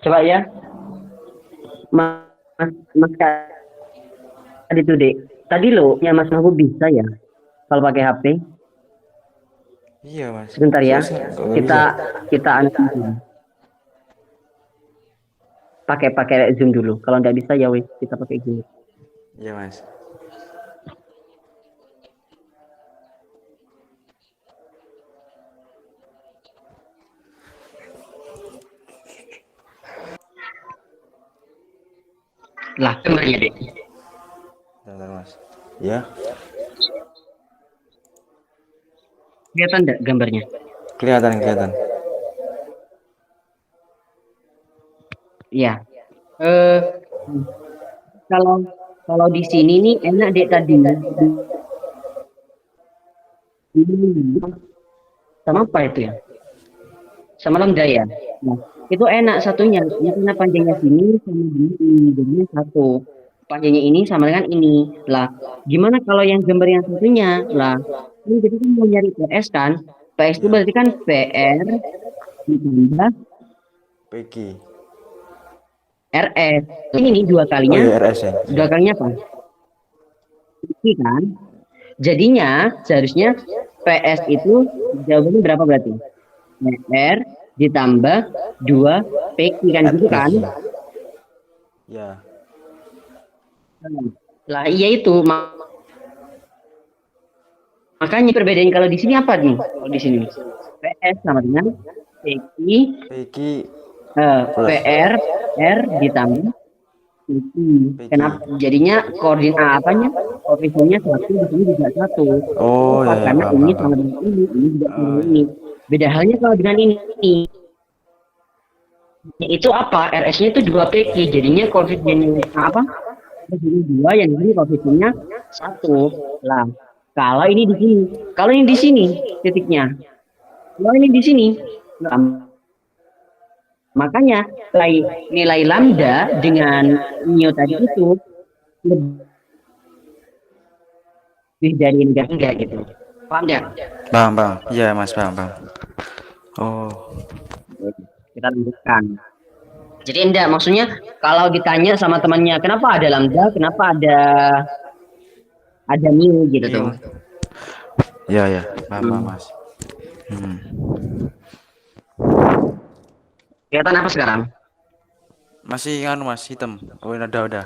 Coba ya, Mas Mas tadi tuh dek. Tadi lo ya Mas Mahbub bisa ya kalau pakai HP. Iya mas. Sebentar ya. Seriusan kok nggak Kita bisa? kita pakai pakai Zoom dulu. Kalau nggak bisa ya wes kita pakai Zoom. Iya mas. Lah, gambarnya dek. Bentar, mas. Ya. Kelihatan nggak gambarnya? Kelihatan kelihatan. Iya. Eh kalau kalau di sini nih enak dek tadi. Sama apa itu ya? Sama Lambda ya. Nah, itu enak satunya. Ini karena panjangnya sini sama dengan ini. Jadinya satu. Panjangnya ini sama dengan ini. Lah, gimana kalau yang gambar yang satunya? Lah, ini kita kan mau nyari PS kan? PS itu Ya. berarti kan PR ditambah Peggy. RS. Ini nih dua Oh kalinya. iya RS ya. Dua Ya. kalinya apa? Ini kan? Jadinya seharusnya PS itu jawabannya berapa berarti? PR ditambah 2 PQ kan At gitu kan? Peggy. Ya. Lah iya itu makanya perbedaan kalau di sini apa nih? Kalau di sini PS sama dengan PQ Peggy plus PR R ditambah PQ. Peggy. Kenapa? Jadinya koordinat apanya? Koefisiennya satu di sini juga satu. Oh Kenapa? ya ya Karena paham ini paham paham. sama dengan ini juga sama Oh dengan ya. ini. Beda halnya kalau dengan ini. Itu apa? RS-nya itu 2 PQ. Jadinya koefisiennya apa? Koefisiennya 2 yang di sini koefisiennya satu. Lah, kalau ini di sini, kalau ini di sini titiknya. Kalau ini di sini. Nah, makanya nilai lambda dengan neo tadi itu lebih dari enggak gitu. Paham ya? Paham paham. Iya mas paham paham. Oh Kita lanjutkan. Jadi enggak, maksudnya kalau ditanya sama temannya, kenapa ada lambda, kenapa ada mu gitu tuh. new. Ya ya paham paham Hmm. mas. Hmm. Kelihatan apa sekarang? Masih nganu mas hitam. Oh udah.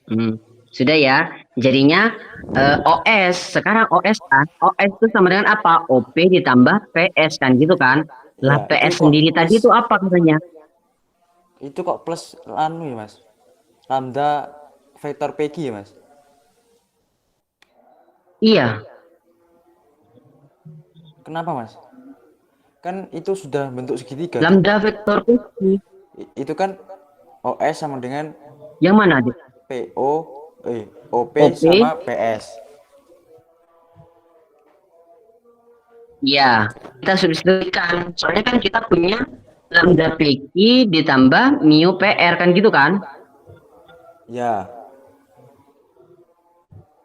Hmm. Sudah ya. Jadinya OS. Sekarang OS kan. OS itu sama dengan apa? OP ditambah PS kan gitu kan. Lah Ya itu PS kok sendiri plus. tadi itu apa katanya? Itu kok plus anu ya mas. Lambda vektor Peggy ya mas. Iya. Kenapa mas? Kan itu sudah bentuk segitiga tuh. Lambda vektor PS. Itu kan OS sama dengan Yang mana adik? PO OP OP. sama PS. Iya. Kita substitusikan. Soalnya kan kita punya lambda PQ ditambah mu PR kan gitu kan. Ya.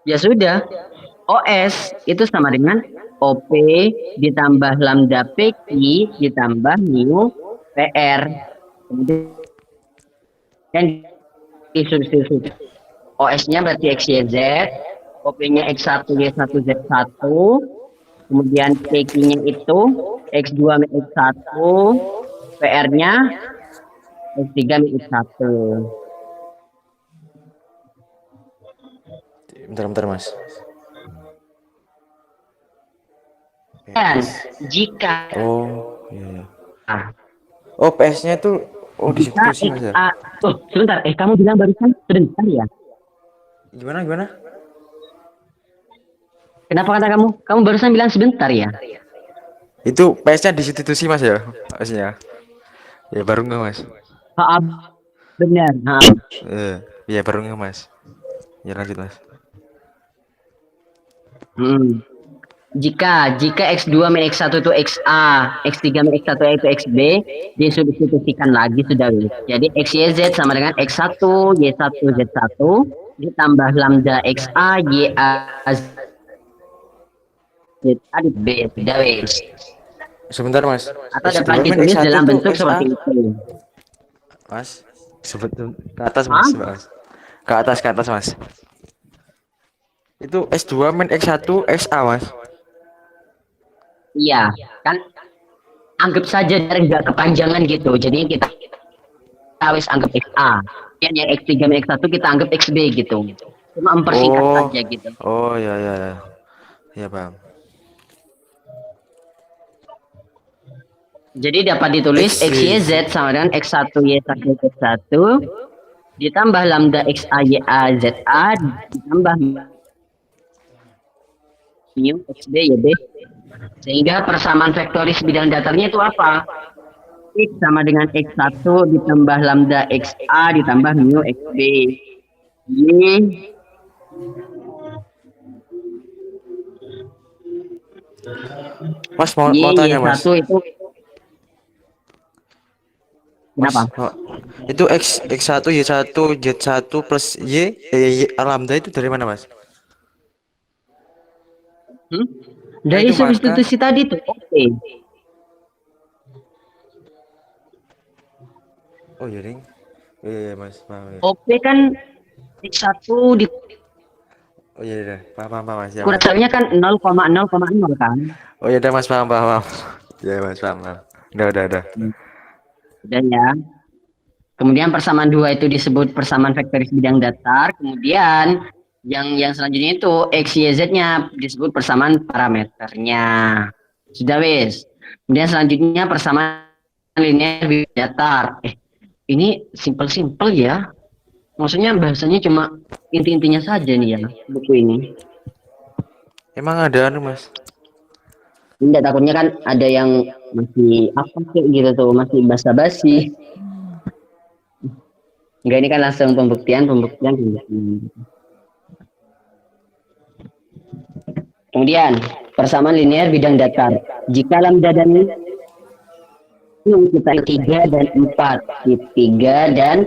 Ya sudah. OS itu sama dengan OP ditambah lambda PQ ditambah mu PR. Kemudian disubstitusi. OS-nya berarti X, Y, Z. OP-nya X1, Y1, Z1. Kemudian PQ-nya itu X2, X1. PR-nya X3, X1. Bentar mas. Dan PS. jika Oh iya. Oh PS-nya itu oh di situ jika sih mas ya. XA, oh sebentar, kamu bilang barusan sebentar ya? Gimana gimana? Kenapa kata kamu? Kamu barusan bilang sebentar ya? Itu PS-nya di situ sih mas ya. PS-nya. Ya baru nggak mas. Ha, benar. Ha. Ya baru nggak mas. Ya lanjut mas. Hmm. Jika X2 min X1 itu XA, X3 min X1 itu XB, disubstitusikan lagi sudah. Jadi XYZ sama dengan X1, Y1, Z1, ditambah lambda XA, YA, ZA, B, sudah wes. Sebentar Mas. Atau dapat X2 min ditulis X1 dalam tuh bentuk XA. seperti itu. Mas. Sebetulnya ke atas Mas, Hah? coba, Mas. Ke atas Mas. Itu S2 min X1 XA Mas. Iya, kan anggap saja dari nggak kepanjangan gitu. Jadi kita wis anggap XA. Yang X3 min X1 kita anggap XB gitu. Cuma mempersingkat Oh. saja gitu. Oh ya ya ya. Ya paham. Jadi dapat ditulis XYZ. XYZ sama dengan X1Y1 Z1 ditambah lambda XAYA ZA ditambah mu XB YB. Sehingga persamaan vektoris bidang datarnya itu apa? X sama dengan X1 ditambah lambda XA ditambah mu XB. Y Mas mau tanya Mas. Y1 itu Mas, kenapa? itu X1 Y1 Z1 plus Y lambda itu dari mana Mas? Hmm? Nah, Dari itu Mas kan. substitusi tadi tuh. Oke. Oh iya ding. Iya Mas, paham ya. Oke kan X1 Oh iya iya, paham Mas ya Mas. dikurangnya kan 0,0,0 kan. Oh iya Mas, paham. Iya Mas, paham. Udah. Dan ya. Kemudian persamaan dua itu disebut persamaan vektoris bidang datar. Kemudian yang selanjutnya itu X, Y, Z-nya disebut persamaan parameternya. Sudah wis. Kemudian selanjutnya persamaan linear bidang datar. Ini simpel ya. Maksudnya bahasanya cuma inti-intinya saja nih ya buku ini. Emang ada Mas? Tidak, takutnya kan ada yang masih apa kayak gitu tuh, masih basa-basi. Enggak, ini kan langsung pembuktian. Kemudian persamaan linear bidang datar. Jika lambda dan kita 3 dan 4, 3 dan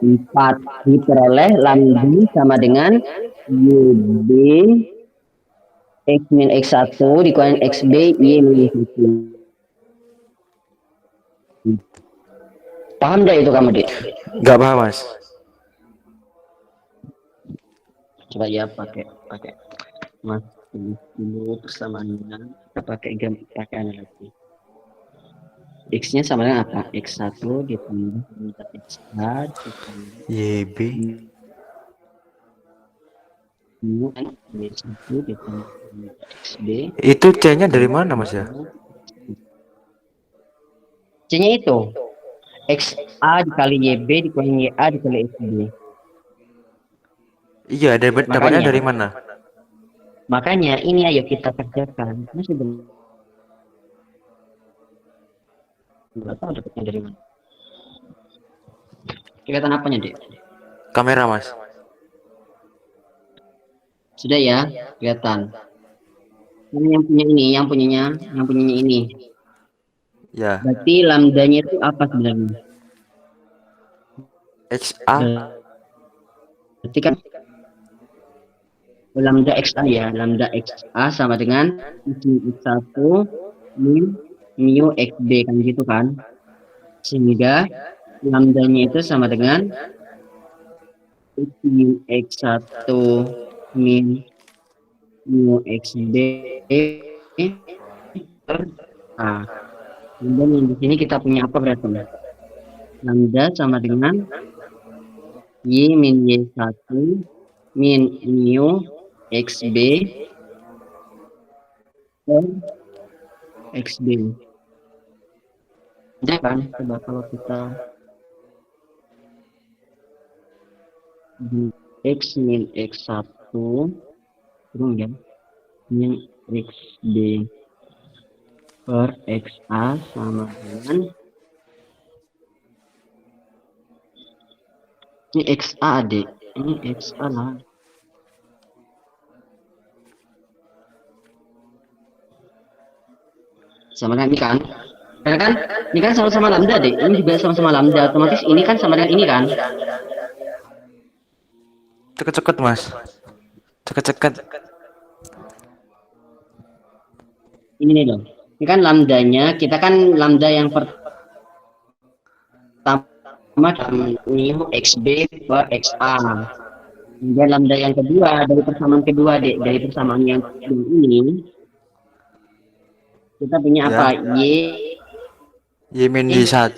4 diperoleh lambda sama dengan YB X min X1 dikurangi XB Y min X1. Paham gak itu kamu, Dik? Enggak paham Mas. Coba ya pakai mas dulu persamaannya, kita pakai analogi. X-nya sama dengan apa? X1 ditambah X1 YB Y1 ditambah XB. itu C-nya dari mana Mas ya? C-nya itu XA dikali YB dikurangi YA dikali XB. Iya, dapatnya dari mana? Makanya ini ayo kita kerjakan. Masih belum tahu dapatnya dari mana. Kelihatan apanya, Dek? Kamera Mas. Sudah ya, kelihatan. Yang punyanya ini. Ya. Berarti lambdanya itu apa sebenarnya? XA. Berarti kan lambda XA ya, lambda XA sama dengan X1 min mu XB kan gitu kan. Sehingga lambdanya itu sama dengan X1 min mu XB per A. Kemudian yang di sini kita punya apa berarti? Lambda sama dengan Y min Y1 min mu XB per XB. Ya kan? Coba kalau kita di X min X1 turun ya, min XB per XA sama dengan ini XA, adik, ini XA lah. Sama dengan ini kan, karena kan ini kan sama-sama lambda, deh, ini juga sama-sama lambda, otomatis ini kan sama dengan ini kan. Ceket Mas. Ceket. Ini nih loh, Ini kan lambdanya, kita kan lambda yang pertama mu xb per xa. Kemudian lambda yang kedua dari persamaan kedua dari persamaan yang ini kita punya Ya. apa? Y min Y1.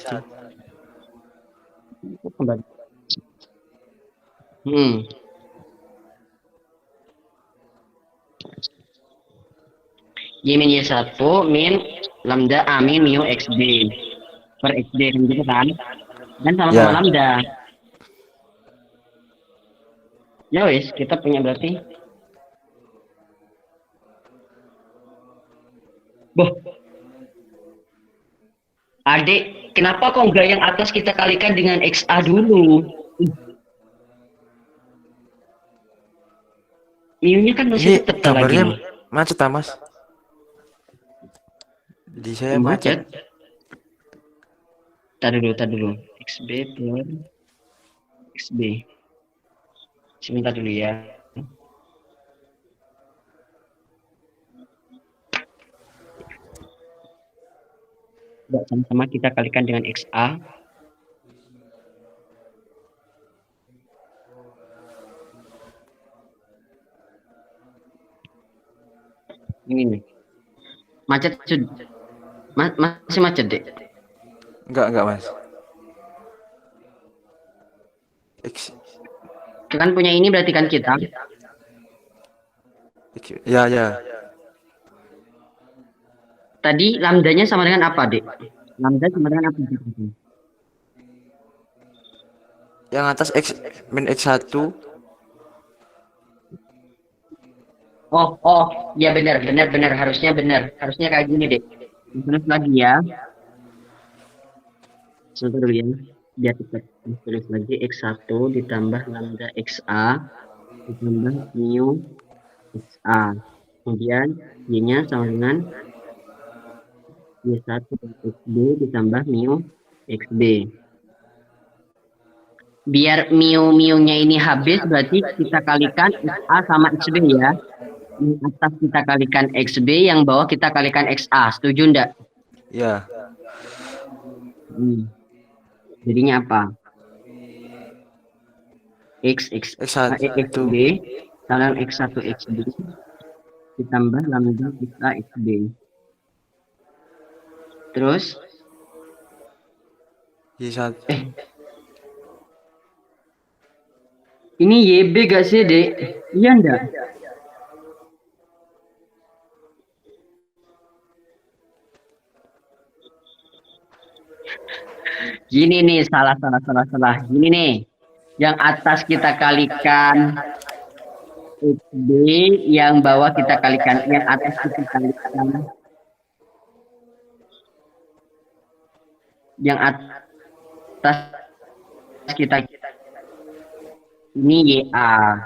Kembali. Y min Y1 min lambda A min mu xb per xb kan gitu kan? Dan sama-sama Ya. lambda. Ya wis, kita punya berarti. Boh. Adik, kenapa kok enggak yang atas kita kalikan dengan XA dulu? Mu-nya kan masih Ini tetap lagi gambarnya nih. macet ah, Mas. Di saya macet. Tar dulu. XB per XB. Sebentar dulu ya. Sama-sama kita kalikan dengan XA. Ini nih. Macet masih macet deh. Enggak, Mas. Kan punya ini berarti kan kita. Ya. Tadi lambdanya sama dengan apa, Dek? Lambda sama dengan apa? Yang atas X min X1. Oh, ya benar, harusnya kayak gini, Dek. Terus lagi ya. Sebentar dulu ya. Biar kita tulis lagi X1 ditambah lambda XA ditambah mu XA. Kemudian Y-nya sama dengan Y1 XB ditambah mu XB. Biar mu-nya ini habis, berarti kita kalikan XA sama XB ya. Yang atas kita kalikan XB, yang bawah kita kalikan XA. Setuju enggak? Ya. Jadinya apa? XB sama X1 XB ditambah lambda XA XB. Terus Y1. Ini YB gak sih, Dek? Iya enggak? Gini nih, salah. Gini nih. Yang atas kita kalikan XB, yang bawah kita kalikan, yang atas kita kalikan. Yang atas kita ini YA.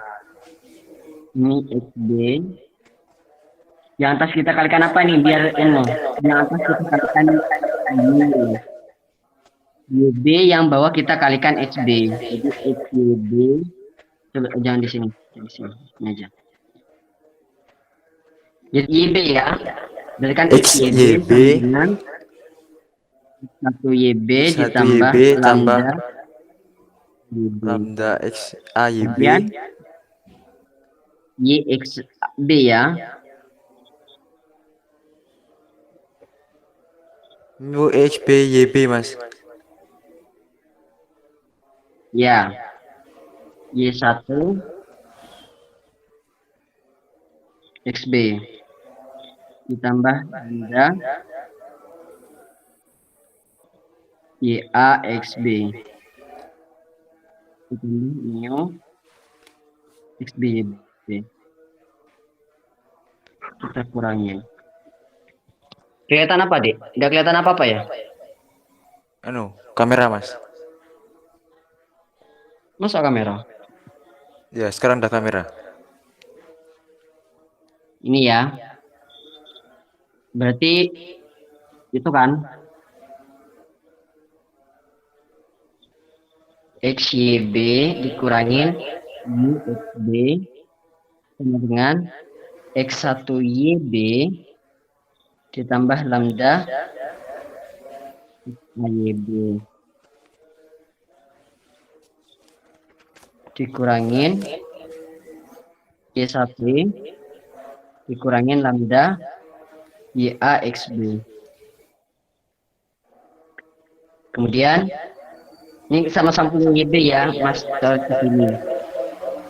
Ini XB. Yang atas kita kalikan apa nih? Biar ini. Yang atas kita kalikan ini. YB, yang bawah kita kalikan XB. Jadi XYB. Coba jangan di sini. Di sini aja. Jadi YB ya. Berarti kan XYB dengan 1YB ditambah lambda XA YB. Kemudian YXB ya. Mu XB YB, Mas. Ya. Y1 XB ditambah lambda YA XB ditambah mu XB YB. Kita kurangi. Kelihatan apa, Dek? Nggak kelihatan apa-apa ya? Kamera, Mas. Masa kamera? Ya, sekarang udah kamera. Ini ya. Berarti itu kan XYB dikurangin XB sama dengan X1YB ditambah lambda YB dikurangin Y1 dikurangin lambda YA XB. Kemudian ini sama-sama punya YB ya, Mas, ke sini.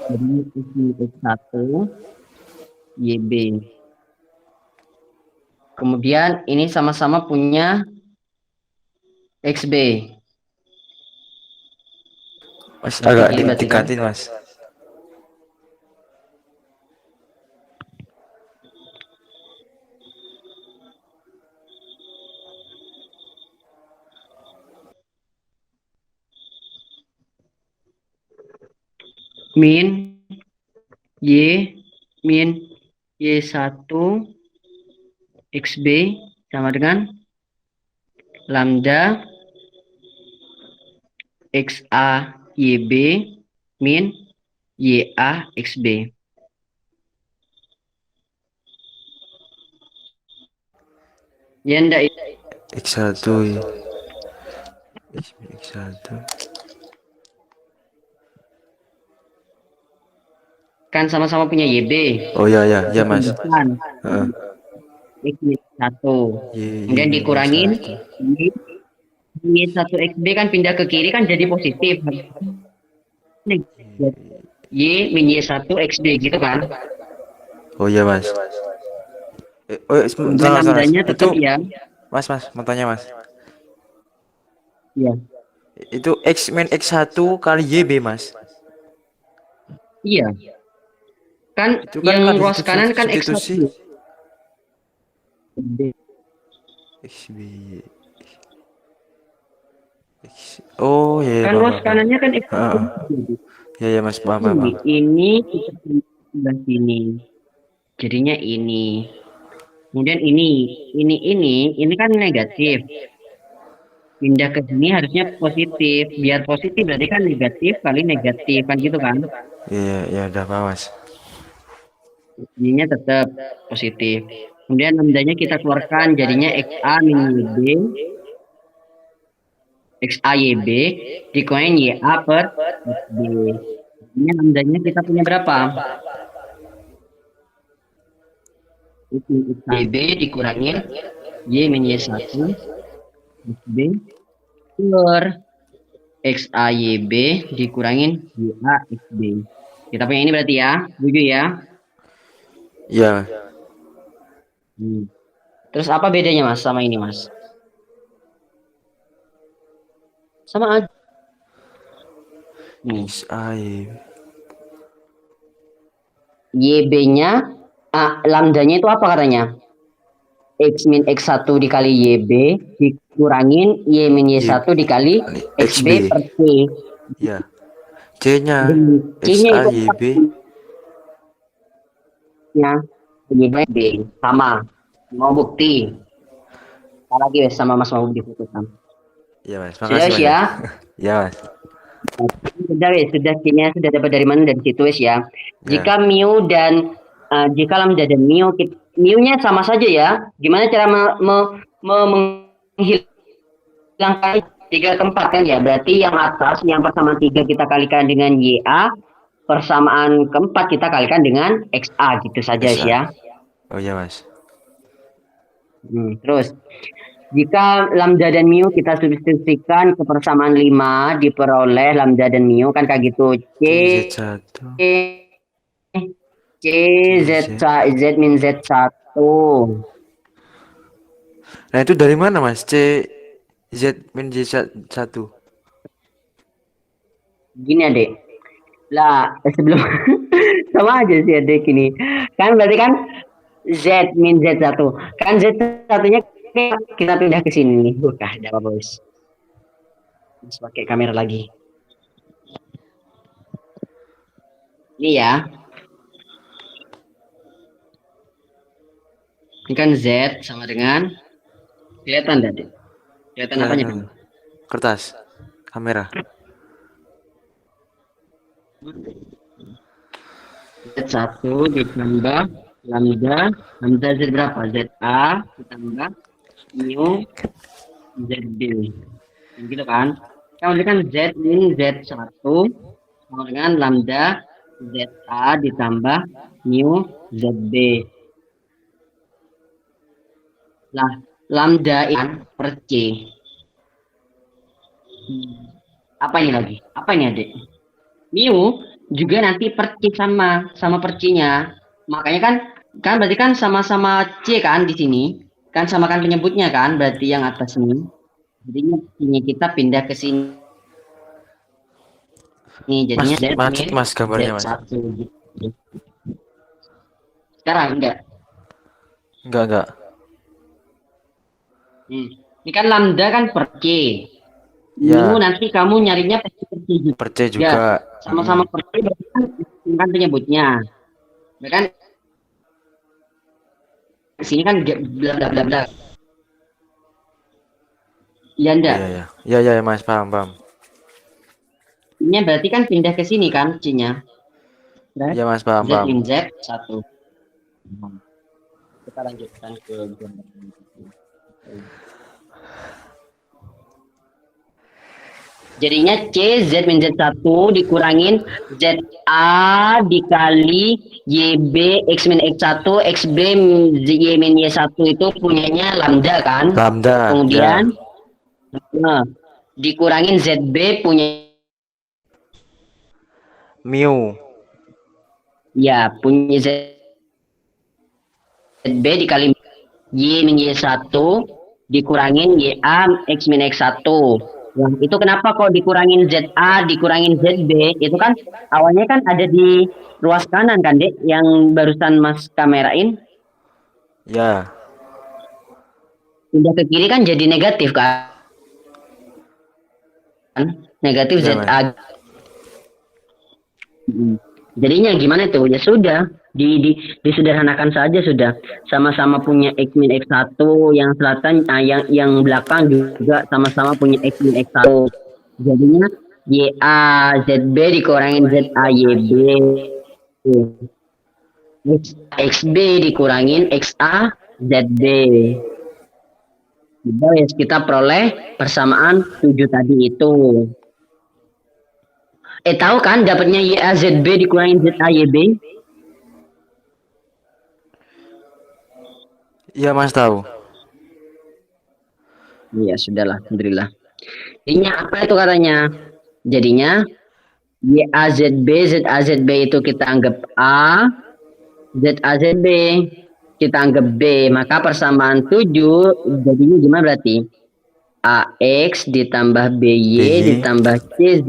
Jadi ini X1 YB. Kemudian ini sama-sama punya XB. Mas Seperti agak ini berarti kan? dikatin Mas. Min min Y1 XB sama dengan lambda XA YB min YA XB. Ya enggak, X1 ya. X1. kan sama-sama punya YB. Oh ya Mas. Kan Heeh. X1. Y Kemudian dikurangin Y1 XB kan pindah ke kiri kan jadi positif. Y min Y1 XB gitu kan. Oh iya Mas. Kemudian lambdanya tetap ya. Mas, mau tanya Mas. Iya. Itu X min X1 kali YB Mas. Iya. Kan Itu kan yang ruas kanan kan substitusi. X1. XB. Oh iya. Kan ruas kanannya kan X1. Ya Mas, paham. Ini kita sebelah sini. Jadinya ini. Kemudian ini kan negatif. Pindah ke sini harusnya positif. Biar positif berarti kan negatif kali negatif kan gitu kan. Iya, udah paham Mas. Ininya tetap positif. Kemudian lambdanya kita keluarkan jadinya XA min YB XAYB dikurangin YA per XB. Ini lambdanya kita punya berapa? XAYB dikurangin Y min Y1 XB per XAYB dikurangin YA XB. Kita punya ini berarti ya, setuju ya? Iya. Terus apa bedanya Mas sama ini Mas? Sama aja. YB-nya, lambdanya itu apa katanya? X min X1 dikali YB dikurangin Y min Y1 dikali XB per T. Iya. C-nya XAYB. Ya, YB sama. Mau bukti. Lagi sama Mas mau diputuskan. Iya Mas, makasih Mas ya. Iya Mas. Sudah kayaknya sudah dapat dari mana, dari situ wes ya. Jika mu dan jika lambda dan mu-nya sama saja ya. Gimana cara menghilangkan 3 tempat kan ya? Berarti yang atas yang persamaan 3 kita kalikan dengan YA, persamaan keempat kita kalikan dengan XA gitu saja ya. Oh iya Mas. Terus jika lambda dan mu kita substitusikan ke persamaan 5 diperoleh lambda dan mu kan kayak gitu. Z min Z1. Nah itu dari mana Mas? Z min Z1. Gini adek. Lah sebelum sama aja sih adek ini. Kan berarti kan Z min Z1. Kan Z1-nya kita pindah ke sini nih. Bukan, ada apa bos? Terus pakai kamera lagi. Ini ya. Ini kan Z sama dengan kelihatan tadi. Kelihatan apanya? Kertas, kamera. Z1 ditambah lambda Z berapa? ZA ditambah mu ZB. Gitu kan? Kita kan Z min Z1 sama dengan lambda ZA ditambah mu ZB. Lah, lambda kan per C. Apa ini lagi? Apa ini adik? Mu juga nanti per C sama per C-nya. Makanya kan berarti kan sama-sama C kan di sini. Kan samakan penyebutnya kan, berarti yang atas ini. Jadinya ini kita pindah ke sini. Ini jadinya Mas, Z macet min mas gambarnya mas. Z1 gitu. Sekarang enggak. Enggak. Ini kan lambda kan per C. Ya. Mu nanti kamu nyarinya per C juga. Per C juga. Sama-sama per C berarti kan penyebutnya. Kan sini kan bla bla bla bla. Iya enggak? Iya mas, paham. Ini berarti kan pindah ke sini kan C-nya. Iya mas, paham. Z min Z1. Kita lanjutkan ke gambar. Jadinya C Z min Z1 dikurangin ZA dikali YB X min X1 XB Y min Y1 itu punyanya lambda kan? Lambda. Kemudian dikurangin ZB punya mu. Ya, punya ZB dikali Y min Y1 dikurangin YA X min X1. Nah, itu kenapa kok dikurangin ZA, dikurangin ZB? Itu kan awalnya kan ada di ruas kanan kan, Dek, yang barusan Mas kamerain. Ya. Pindah ke kiri kan jadi negatif kan? Negatif Ya, ZA. Jadinya gimana tuh? Ya sudah, disederhanakan saja sudah. Sama-sama punya X min X1, yang selatan, yang belakang juga sama-sama punya X min X1. Jadinya YA ZB dikurangin ZA YB. XB dikurangin XA ZB. Guys, kita peroleh persamaan 7 tadi itu. Tahu kan dapatnya YAZB dikurangin ZAYB? Iya mas, tahu. Iya, sudahlah, alhamdulillah. Jadinya apa itu katanya? Jadinya YAZB, ZAZB itu kita anggap A, ZAZB kita anggap B. Maka persamaan 7 jadinya gimana berarti? AX ditambah BY ditambah CZ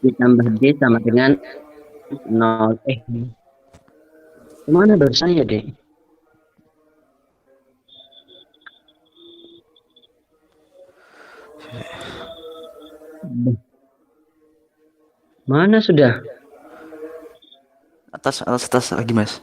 ditambah D sama dengan 0. Kemana dosanya, Dek? Mana sudah? Atas lagi mas.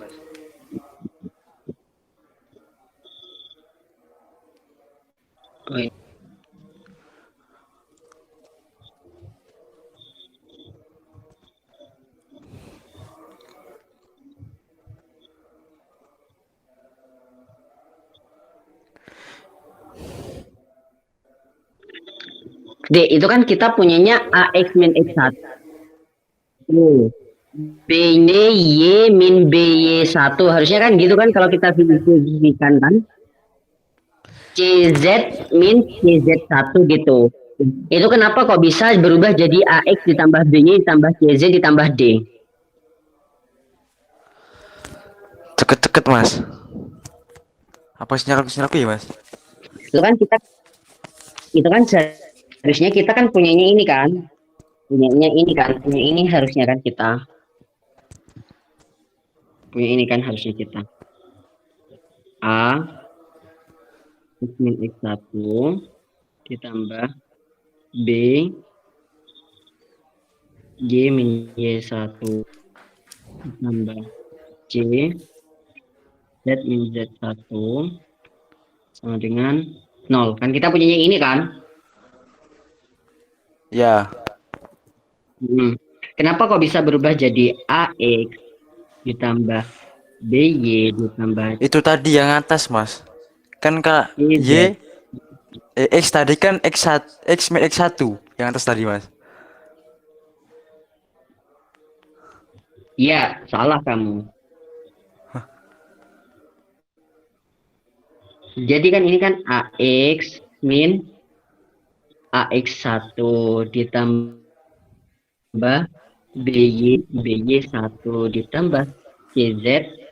D, itu kan kita punyanya AX min X1. B ini Y min BY1. Harusnya kan gitu kan kalau kita fungsikan kan. CZ min CZ1 gitu. Itu kenapa kok bisa berubah jadi AX ditambah BY ditambah CZ ditambah D? Ceket mas. Apa sinyal ya mas? Itu kan harusnya kita kan punyanya ini kan. Punya ini harusnya kan kita. Punya ini kan harusnya kita. A X min X1 ditambah B Y min Y1 ditambah C Z min Z1 sama dengan 0. Kan kita punyanya ini kan? Ya. Kenapa kok bisa berubah jadi AX ditambah BY ditambah Itu tadi yang atas, Mas. Kan Kak CZ. Y X tadi kan X1 X min X1 yang atas tadi, Mas. Iya, salah kamu. Jadi kan ini kan AX min AX1 ditambah BY1 ditambah CZ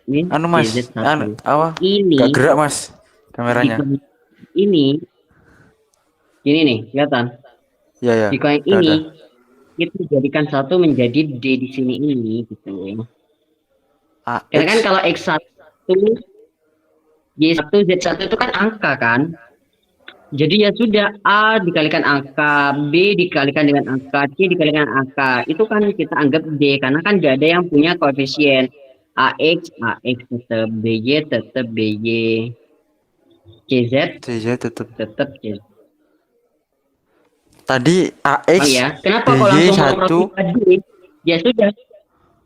min Anu, Mas. Anu, CZ1. apa? Ini Gak gerak, Mas. di Kameranya. ini nih, kelihatan. Ya, ya. Di koin Udah, ini udah. kita jadikan satu menjadi D di sini ini gitu. Karena kan AX. kalau X1 Y1 Z1 itu kan angka kan. Jadi ya sudah A dikalikan angka, B dikalikan dengan angka, C dikalikan angka. Itu kan kita anggap D karena kan gak ada yang punya koefisien. AX tetap, BY tetap BY, CZ CZ tetap. tetap CZ. Tadi Paham AX ya? Kenapa kok langsung BY1 memproses D? Ya sudah.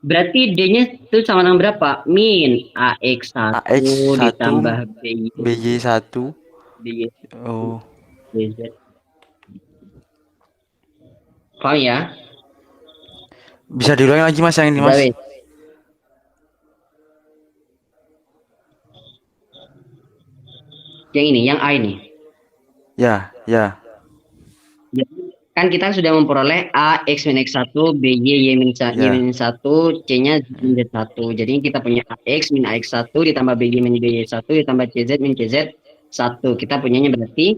Berarti D-nya itu sama dengan berapa? Min AX1 AX1 ditambah BY, BY1. BY, Oh, CZ. Paham ya? bisa diulangi lagi, Mas, yang ini, Sudah Mas. wes. Yang ini, yang A ini. Ya, ya. Ya, kan kita sudah memperoleh A X min X1, BY Y min Ya. 1, C-nya min Z1. Jadi kita punya AX min AX1 ditambah BY min BY1 ditambah CZ min CZ1. Kita punyanya berarti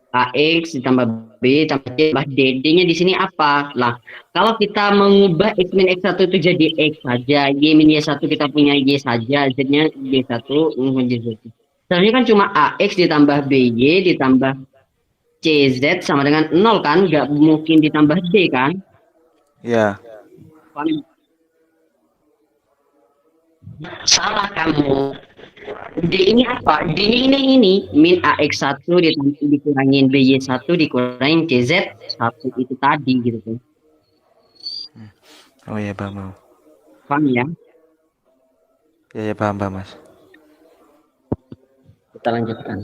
AX ditambah B ditambah C tambah D. D-nya di sini apa? Lah, kalau kita mengubah X min X1 itu jadi X saja, Y min Y1 kita punya Y saja, Z-nya Y1 menjadi Z. Sebenarnya kan cuma AX ditambah BY ditambah CZ sama dengan 0 kan, nggak mungkin ditambah D kan. Ya. Salah kamu. D ini apa? D ini min AX1 dikurangin BY1 dikurangin CZ1 itu tadi gitu kan. Oh ya, paham. Paham ya? Ya, ya, paham, paham, Mas. Kita lanjutkan.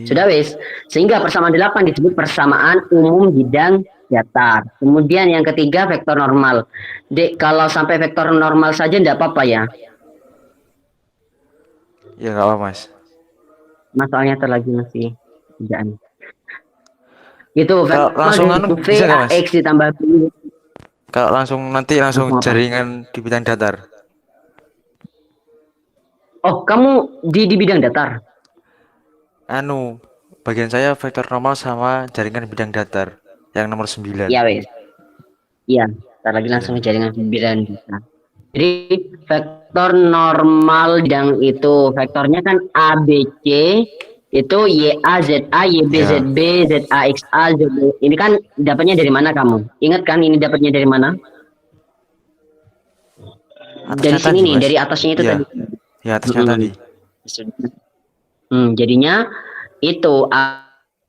Sudah wis. Sehingga persamaan 8 disebut persamaan umum bidang datar. Kemudian yang ketiga vektor normal. Dek, kalau sampai vektor normal saja enggak apa-apa ya. Ya, nggak apa, Mas. Masalahnya terlagi masih kerjaan. Itu Kalau langsung anu V bisa nggak, Mas? AX ditambah B. Kalau langsung nanti langsung Langsung apa? jaringan di bidang datar. Oh, kamu di bidang datar. Anu, bagian saya vektor normal sama jaringan bidang datar yang nomor 9. Iya, wes. Iya, ntar lagi langsung Ya. jaringan bidang datar. Jadi vektor normal bidang itu vektornya kan ABC itu YA ZA YB Ya. ZB ZA XA ZB. Ini kan dapatnya dari mana kamu? Ingat kan ini dapatnya dari mana? Dari Atasnya sini tadi, nih, Mas. dari atasnya itu Ya. tadi. Ya, atasnya tadi. Jadinya itu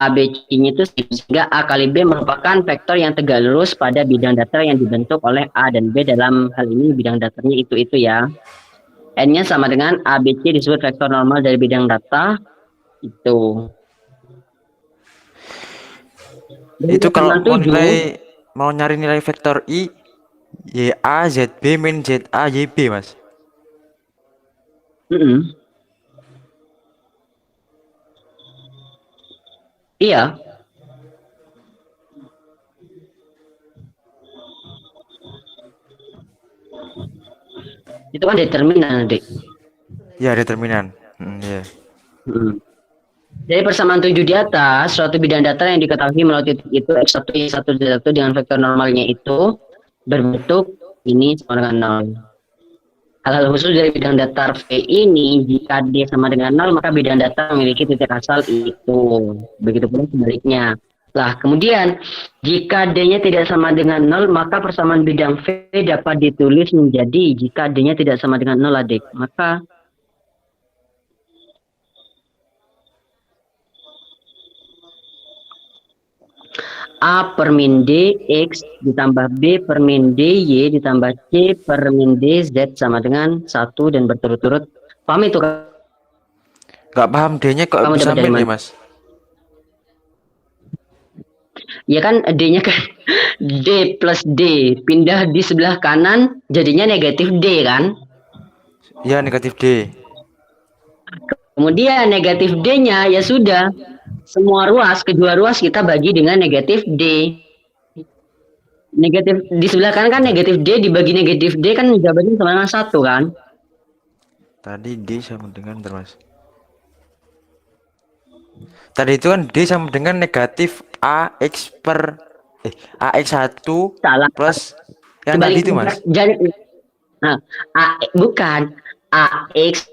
ABC-nya itu sehingga A kali B merupakan vektor yang tegak lurus pada bidang datar yang dibentuk oleh A dan B. Dalam hal ini bidang datarnya itu ya. N-nya sama dengan ABC disebut vektor normal dari bidang data itu. Itu kalau mau 7, mau nyari nilai vektor I YA ZB min ZA YB, Mas. Iya. Itu kan determinan, Dek. Ya, determinan. Ya. Dari persamaan 7 di atas, suatu bidang datar yang diketahui melalui titik itu X1 Y1 Z1 dengan vektor normalnya itu berbentuk ini sama dengan 0. Hal-hal khusus dari bidang datar V ini, jika D sama dengan 0, maka bidang datar memiliki titik asal itu. Begitu pula sebaliknya. Lah, kemudian, jika D-nya tidak sama dengan 0, maka persamaan bidang V dapat ditulis menjadi, jika D-nya tidak sama dengan 0, adik, maka A per min D X ditambah B per min D Y ditambah C per min D Z sama dengan 1 dan berturut-turut. Paham itu Nggak paham D-nya kok kamu bisa dapat dari min ya, mana? Mas? Ya kan D-nya kan D plus D pindah di sebelah kanan jadinya negatif D kan. Ya, negatif D. Kemudian negatif D-nya ya sudah semua ruas kedua ruas kita bagi dengan negatif D. Negatif di sebelah kanan kan Bentar. negatif D dibagi negatif D kan jawabannya sama dengan 1 kan. Tadi D sama dengan, bentar, Mas. Tadi itu kan D sama dengan negatif AX per AX1 Salah. plus yang tadi Kebalik. itu, Mas. Jadi nah, bukan AX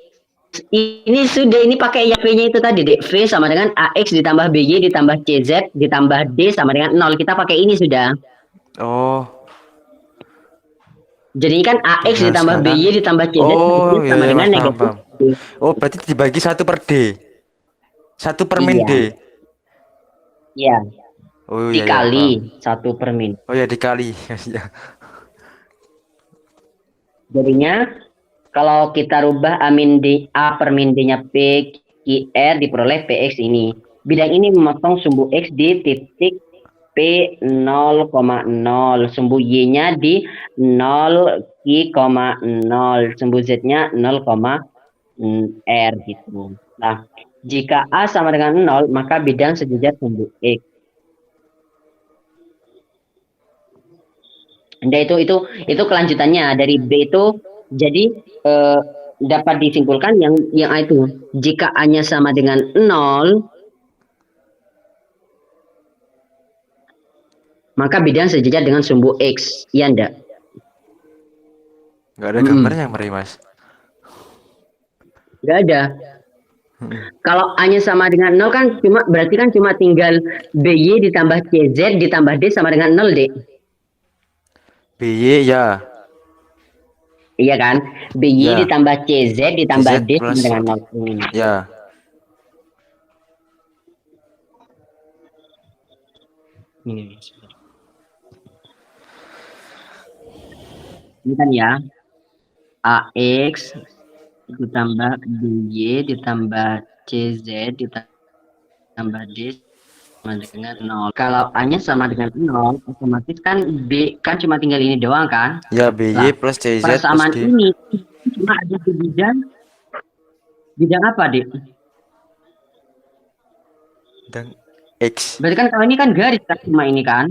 ini sudah ini pakai yang V-nya itu tadi deh. V sama dengan AX ditambah BY ditambah CZ ditambah D sama dengan 0. Kita pakai ini sudah. Oh, Jadi kan AX tinggal ditambah sekarang. BY ditambah CZ Oh, iya, sama iya, dengan Mas, paham, negatif paham. D. Oh, berarti dibagi 1 per D. 1 per min Iya, D. iya. Oh, iya, iya, paham. Dikali 1 per min. Oh, ya, dikali. Ya. Jadinya kalau kita rubah amin D A per min D-nya P Q R diperoleh PX ini. Bidang ini memotong sumbu X di titik P 0,0, sumbu Y-nya di 0 Q,0, sumbu Z-nya 0, R gitu. Nah, jika A sama dengan 0, maka bidang sejajar sumbu X. Nah, itu kelanjutannya dari B itu jadi dapat disimpulkan yang A itu jika A-nya sama dengan 0 maka bidang sejajar dengan sumbu X. Iya enggak? Nggak ada gambarnya, Mas. Enggak ada. Kalau A-nya sama dengan 0 kan berarti kan cuma tinggal BY ditambah CZ ditambah D sama dengan 0, Dek. BY ya. Iya kan? BY Ya. ditambah CZ ditambah CZ D sama plus dengan 0. ya. Ini kan ya. AX ditambah BY ditambah CZ ditambah D sama dengan 0. Kalau A-nya sama dengan 0, otomatis kan B kan cuma tinggal ini doang kan? Ya, BY Nah, plus CZ plus persamaan D. ini cuma ada di bidang apa, Dik? Dan X. Berarti kan kalau ini kan garis kan cuma ini kan?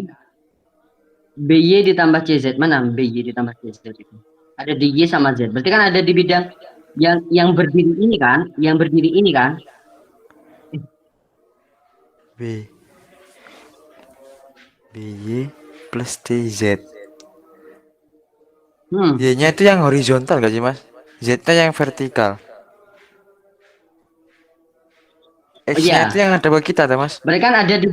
BY ditambah CZ. Mana BY ditambah CZ itu? Ada di Y sama Z. Berarti kan ada di bidang yang berdiri ini kan? Yang berdiri ini kan? B. BY plus TZ. Y-nya itu yang horizontal gak sih, Mas? Z-nya yang vertikal. X-nya itu yang ada buat kita, tuh, Mas. Berarti kan ada di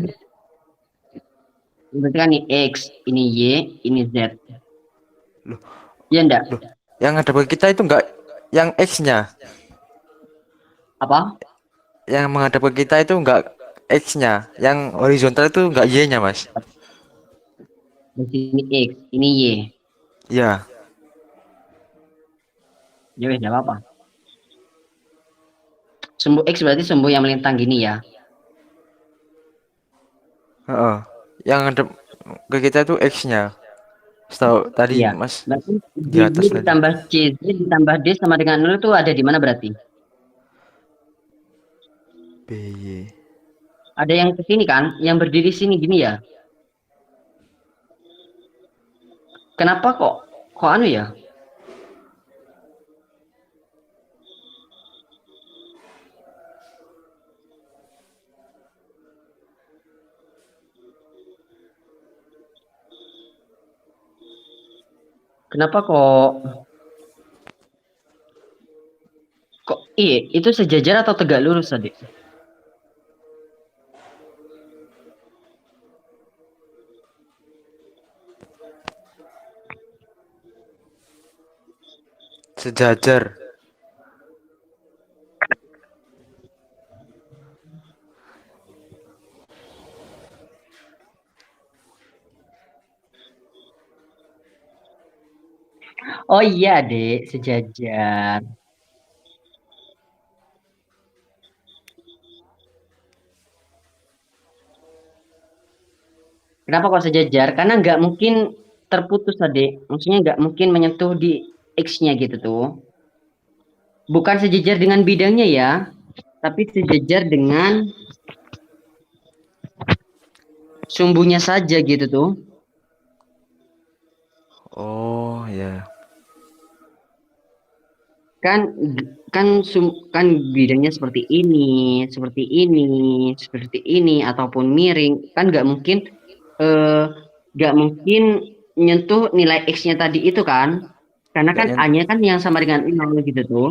berarti kan ini X, ini Y, ini Z. Loh. Iya enggak? Loh. Yang ada buat kita itu enggak yang X-nya. Apa? Yang menghadap ke kita itu enggak X-nya. Yang horizontal itu enggak Y-nya, Mas. Di sini X, ini Y. Ya. Ya wes, enggak apa-apa. Sumbu X berarti sumbu yang melintang gini ya. Yang ada ke kita itu X-nya. Setahu tadi Iya. Mas Berarti di atas tadi. ditambah CZ ditambah D sama dengan 0 itu ada di mana berarti? BY. Ada yang ke sini kan? Yang berdiri sini gini ya. Kenapa kok anu ya? Kenapa kok itu sejajar atau tegak lurus tadi? Sejajar. Oh iya, Dek, sejajar. Kenapa kok sejajar? Karena nggak mungkin terputus, Adik. Maksudnya nggak mungkin menyentuh di X-nya gitu tuh. Bukan sejajar dengan bidangnya ya, tapi sejajar dengan sumbunya saja gitu tuh. Oh ya. Kan kan bidangnya seperti ini, seperti ini ataupun miring. Kan eh nggak mungkin nyentuh nilai X-nya tadi itu kan. Karena Nggak kan nyent. A-nya kan yang sama dengan 0 gitu tuh.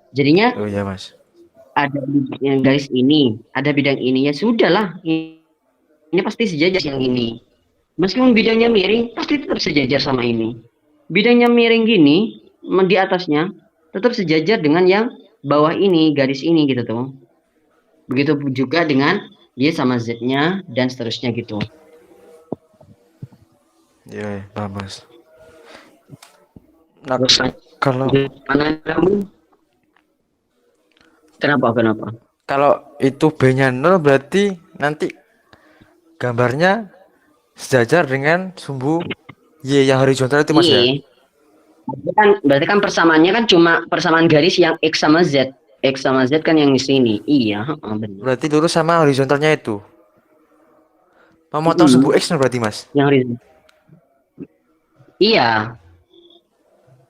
Jadinya Oh ya mas. ada yang garis ini, ada bidang ini ya sudahlah. Ini pasti sejajar yang ini. Meskipun bidangnya miring, pasti tetap sejajar sama ini. Bidangnya miring gini, di atasnya tetap sejajar dengan yang bawah ini, garis ini gitu tuh. Begitu juga dengan Y sama Z-nya dan seterusnya gitu. Ya, ya paham mas. Nah Terus kalau mana kamu? Kenapa? Kenapa? kalau itu B-nya 0 berarti nanti gambarnya sejajar dengan sumbu Y yang horizontal itu mas ya. Y. Berarti kan persamaannya kan cuma persamaan garis yang X sama Z. X sama Z kan yang di sini. Iya, benar. Berarti lurus sama horizontalnya itu. Memotong sumbu Hmm, X berarti mas. yang horizontal. Iya,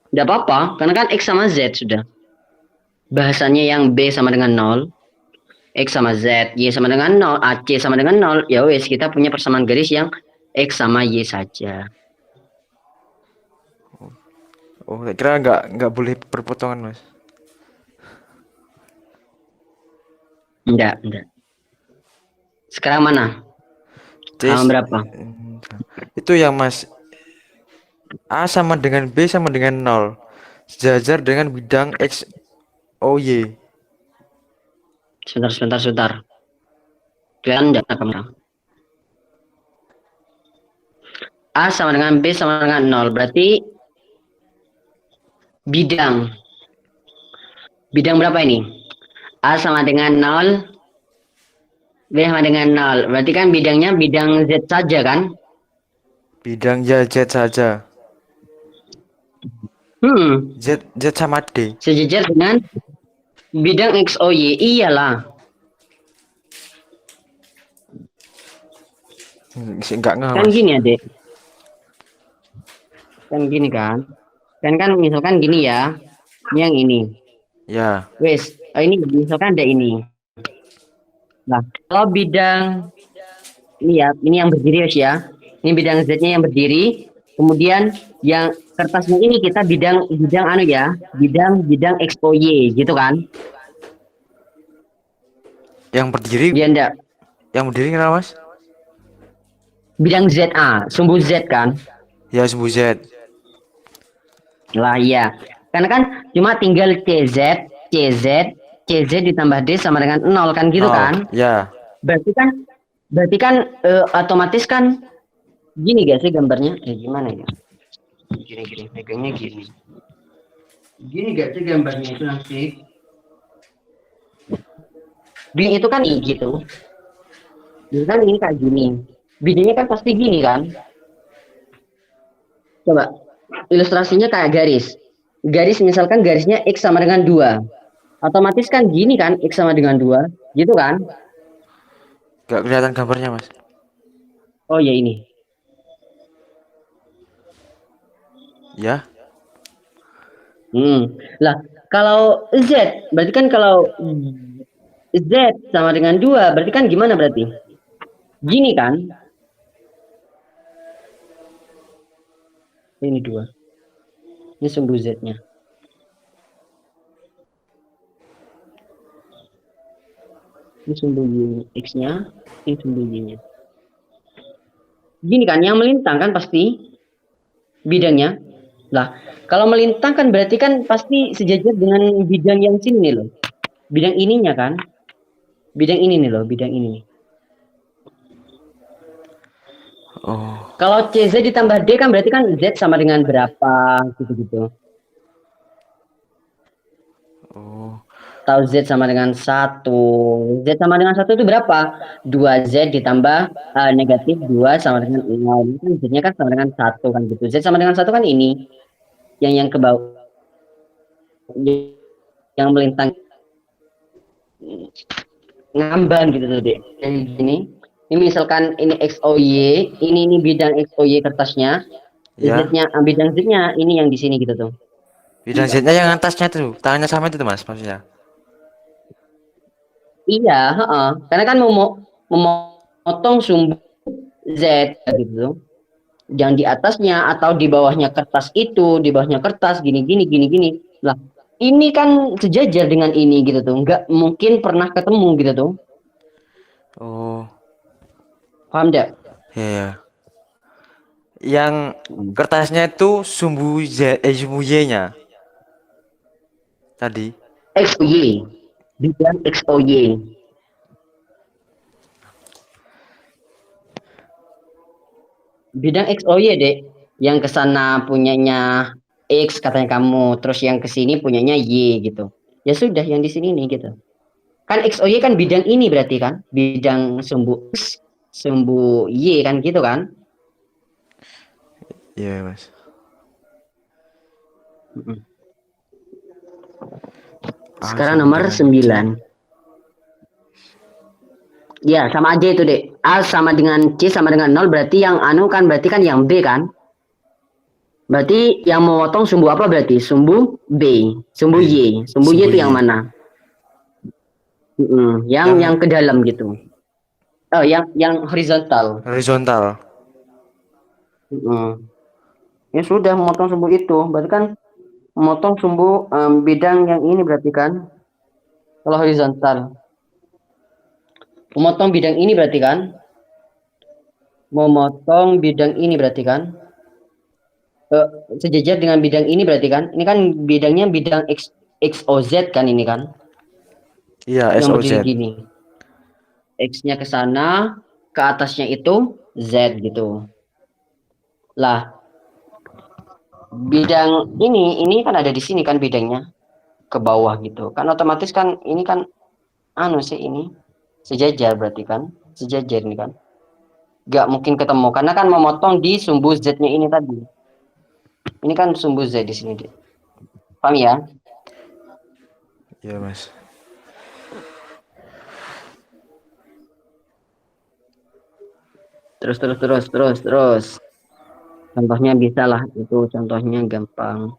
tidak apa-apa, karena kan X sama Z sudah. Bahasanya yang B sama dengan 0, X sama Z, Y sama dengan 0, AC sama dengan 0, ya wes kita punya persamaan garis yang X sama Y saja. Oh, saya kira nggak boleh perpotongan mas. Enggak, enggak. Sekarang mana? C Halaman berapa? itu yang mas A sama dengan B sama dengan 0 sejajar dengan bidang X O Y. Sebentar, sebentar, sebentar. Kalian enggak kamera. A sama dengan B sama dengan 0, berarti bidang. Bidang berapa ini? A sama dengan 0, B sama dengan 0. Berarti kan bidangnya bidang Z saja kan? Bidang ya Z saja. Z sama D. Sejajar dengan bidang XOY. Iyalah. Nggak ngeh Kan mas. gini Adek. Kan gini kan. Kan misalkan gini ya. Ini yang ini. Ya. Wes. Ini misalkan ada ini. Nah, kalau bidang ini ya, ini yang berdiri wes ya. Ini bidang Z-nya yang berdiri. Kemudian yang kertasnya ini kita bidang bidang anu ya, bidang XOY gitu kan. Yang berdiri, Dia ndak yang berdiri kenapa mas? bidang ZA, sumbu Z kan. Ya sumbu Z. Lah iya. Karena kan cuma tinggal CZ ditambah D sama dengan 0 kan gitu 0. kan. Ya. Berarti kan otomatis kan gini gak sih gambarnya? Gimana ya? Gini pegangnya gini. Gini gak sih gambarnya itu nanti? Gini itu kan gitu. Ini kan ini kayak gini. Bidangnya kan pasti gini kan. Coba ilustrasinya kayak garis. Garis misalkan garisnya X sama dengan 2. Otomatis kan gini kan X sama dengan 2. Gitu kan? Nggak kelihatan gambarnya mas. Oh ya ini. Ya. Lah, kalau Z, berarti kan kalau Z sama dengan 2, berarti kan gimana berarti? Gini kan? Ini 2. Ini sumbu Z-nya. Ini sumbu X-nya, ini sumbu Y-nya. Gini kan, yang melintang kan pasti bidangnya. Lah, kalau melintang kan berarti kan pasti sejajar dengan bidang yang sini loh. Bidang ininya kan? Bidang ini nih loh, bidang ini. Oh, Kalau CZ ditambah D kan berarti kan Z sama dengan berapa gitu-gitu. oh, Atau Z sama dengan satu. Z sama dengan satu itu berapa? 2Z ditambah negatif 2 sama dengan 0. Ini kan Z-nya kan sama dengan satu kan gitu. Z sama dengan satu kan ini. Yang ke bawah. Yang melintang ngambang gitu tuh dek. Jadi gini. Ini misalkan ini XOY. Ini bidang XOY kertasnya. ya. Z-nya, bidang Z-nya ini yang di sini gitu tuh. Bidang Z-nya yang atasnya tuh, tangannya sama itu tuh mas, maksudnya. Iya, heeh. Karena kan memotong sumbu Z gitu. Yang di atasnya atau di bawahnya kertas itu, di bawahnya kertas gini gini gini gini. Lah, ini kan sejajar dengan ini gitu tuh. Nggak mungkin pernah ketemu gitu tuh. Oh, Paham nggak? ya, ya. Yang kertasnya itu sumbu Y-nya tadi. XOY. Bidang XOY. Bidang XOY, Dek. Yang ke sana punyanya X katanya kamu, terus yang ke sini punyanya Y gitu. Ya sudah yang di sini nih gitu. Kan XOY kan bidang ini berarti kan? Bidang sumbu X, sumbu Y kan gitu kan? Iya mas. Mm-mm. A Sekarang sama nomor dengan C. 9. Ya, sama aja itu, Dek. A sama dengan C sama dengan 0 berarti yang anu kan berarti kan yang B kan? Berarti yang memotong sumbu apa berarti? Sumbu B, sumbu B. Y. Sumbu Y Sumbu itu yang Y. mana? Yang Yang ke dalam gitu. Oh, yang horizontal. horizontal. Mm-mm. Ya sudah memotong sumbu itu. Berarti kan memotong sumbu bidang yang ini berarti kan? Kalau horizontal. Memotong bidang ini berarti kan? Memotong bidang ini berarti kan? Eh, Sejajar dengan bidang ini berarti kan? Ini kan bidangnya bidang XOZ kan ini kan? Iya, Yang berdiri SOZ. gini. X-nya ke sana, ke atasnya itu Z gitu. Lah, bidang ini kan ada di sini kan bidangnya ke bawah gitu. Kan otomatis kan ini kan anu sih ini sejajar berarti kan? Sejajar ini kan? Gak mungkin ketemu karena kan memotong di sumbu Z-nya ini tadi. Ini kan sumbu Z di sini. Paham ya? Iya mas. Terus. Contohnya bisa lah itu contohnya gampang.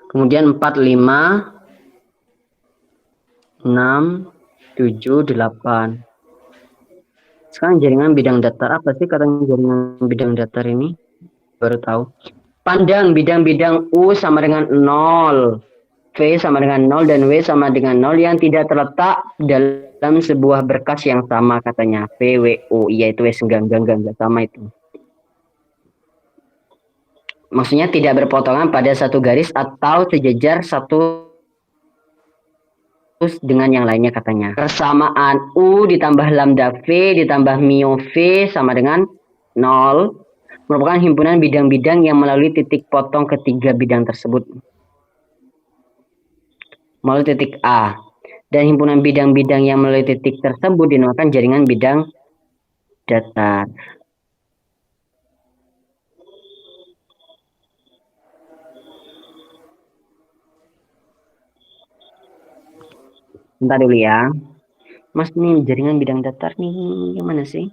Kemudian 4, 5, 6, 7, 8. Sekarang jaringan bidang datar apa sih katanya jaringan bidang datar ini? Baru tahu. Pandang bidang-bidang U sama dengan 0, V sama dengan 0, dan W sama dengan 0 yang tidak terletak dalam sebuah berkas yang sama katanya. V, W, U. Iya itu W enggak sama itu. Maksudnya tidak berpotongan pada satu garis atau sejajar satu dengan yang lainnya katanya. Persamaan U ditambah lambda V ditambah mio V sama dengan 0 merupakan himpunan bidang-bidang yang melalui titik potong ketiga bidang tersebut. Melalui titik A. Dan himpunan bidang-bidang yang melalui titik tersebut dinamakan jaringan bidang datar. Bentar dulu ya. Mas, nih jaringan bidang datar nih gimana sih?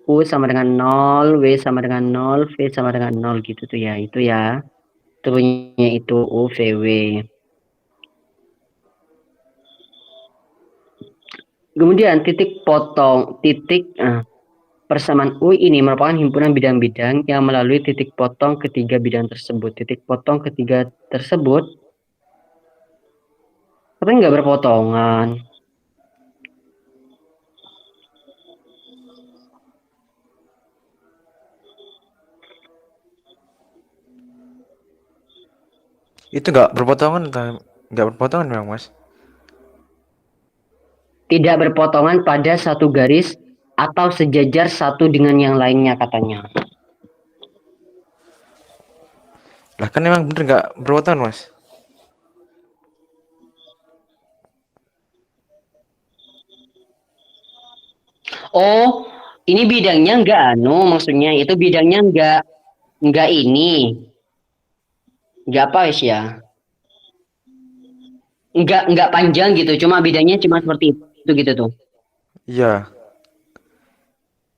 U sama dengan 0, W sama dengan 0, V sama dengan 0 gitu tuh ya. Itu ya. Turunnya itu U, V, W. Kemudian persamaan U ini merupakan himpunan bidang-bidang yang melalui titik potong ketiga bidang tersebut. Titik potong ketiga tersebut tapi nggak berpotongan. Itu nggak berpotongan atau nggak berpotongan memang mas? Tidak berpotongan pada satu garis atau sejajar satu dengan yang lainnya katanya. Lah kan emang bener nggak berpotongan, Mas? Oh, ini bidangnya enggak maksudnya itu bidangnya enggak ini, enggak apa wis ya? Enggak panjang gitu, cuma bidangnya cuma seperti itu gitu tuh. Iya.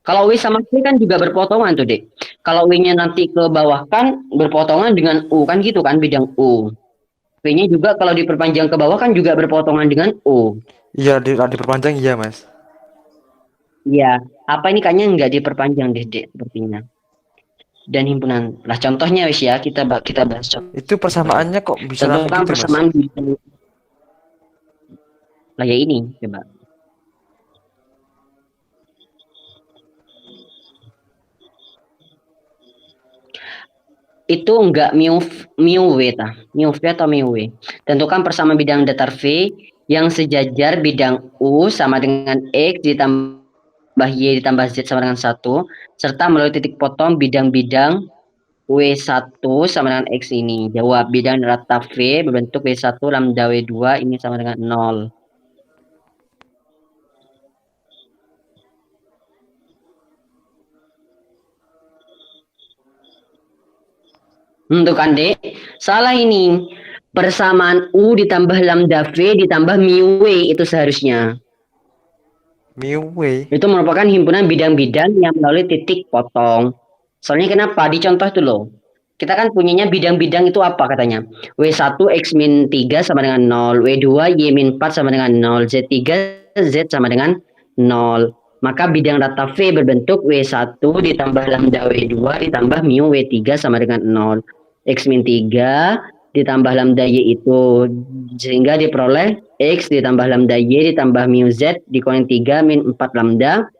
Kalau W sama V kan juga berpotongan tuh, Dek. Kalau W-nya nanti ke bawah kan berpotongan dengan U kan gitu kan bidang U. V-nya juga kalau diperpanjang ke bawah kan juga berpotongan dengan U. Iya, diperpanjang iya, Mas. Iya, apa ini kayaknya nggak diperpanjang deh, Dek, sepertinya. Dan himpunan. Lah contohnya wis ya, kita bahas Itu contohnya. persamaannya kok bisa rapi Tentukan gitu, Mas? persamaan bidang. Lah ya ini, coba. Itu enggak mu W tah. Mu V atau mu W. Tentukan persamaan bidang datar V yang sejajar bidang U sama dengan X ditambah Y ditambah Z sama dengan 1 serta melalui titik potong bidang-bidang W1 sama dengan X ini. Jawab bidang rata V berbentuk W1 lambda W2 ini sama dengan 0. Untuk kan, Dek. Salah ini. Persamaan U ditambah lambda V ditambah mu W itu seharusnya. Miwe. Itu merupakan himpunan bidang-bidang yang melalui titik potong. Soalnya kenapa? Di contoh itu loh. Kita kan punyanya bidang-bidang itu apa katanya? W1 X min 3 sama dengan 0. W2 Y min 4 sama dengan 0. Z3 Z sama dengan 0. Maka bidang rata V berbentuk W1 ditambah lambda W2 ditambah mu W3 sama dengan 0. X min 3 ditambah lambda Y itu. Sehingga diperoleh X ditambah lambda Y ditambah mu Z dikurangi 3 min 4 lambda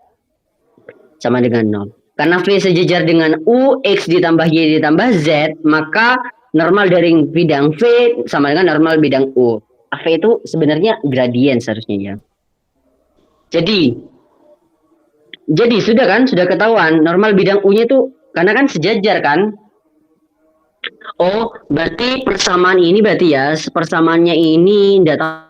sama dengan 0. Karena V sejajar dengan U, X ditambah Y ditambah Z, maka normal dari bidang V sama dengan normal bidang U. V itu sebenarnya gradien seharusnya ya. Jadi sudah kan, sudah ketahuan normal bidang U-nya itu karena kan sejajar kan. Oh, berarti persamaan ini berarti ya, persamaannya ini tidak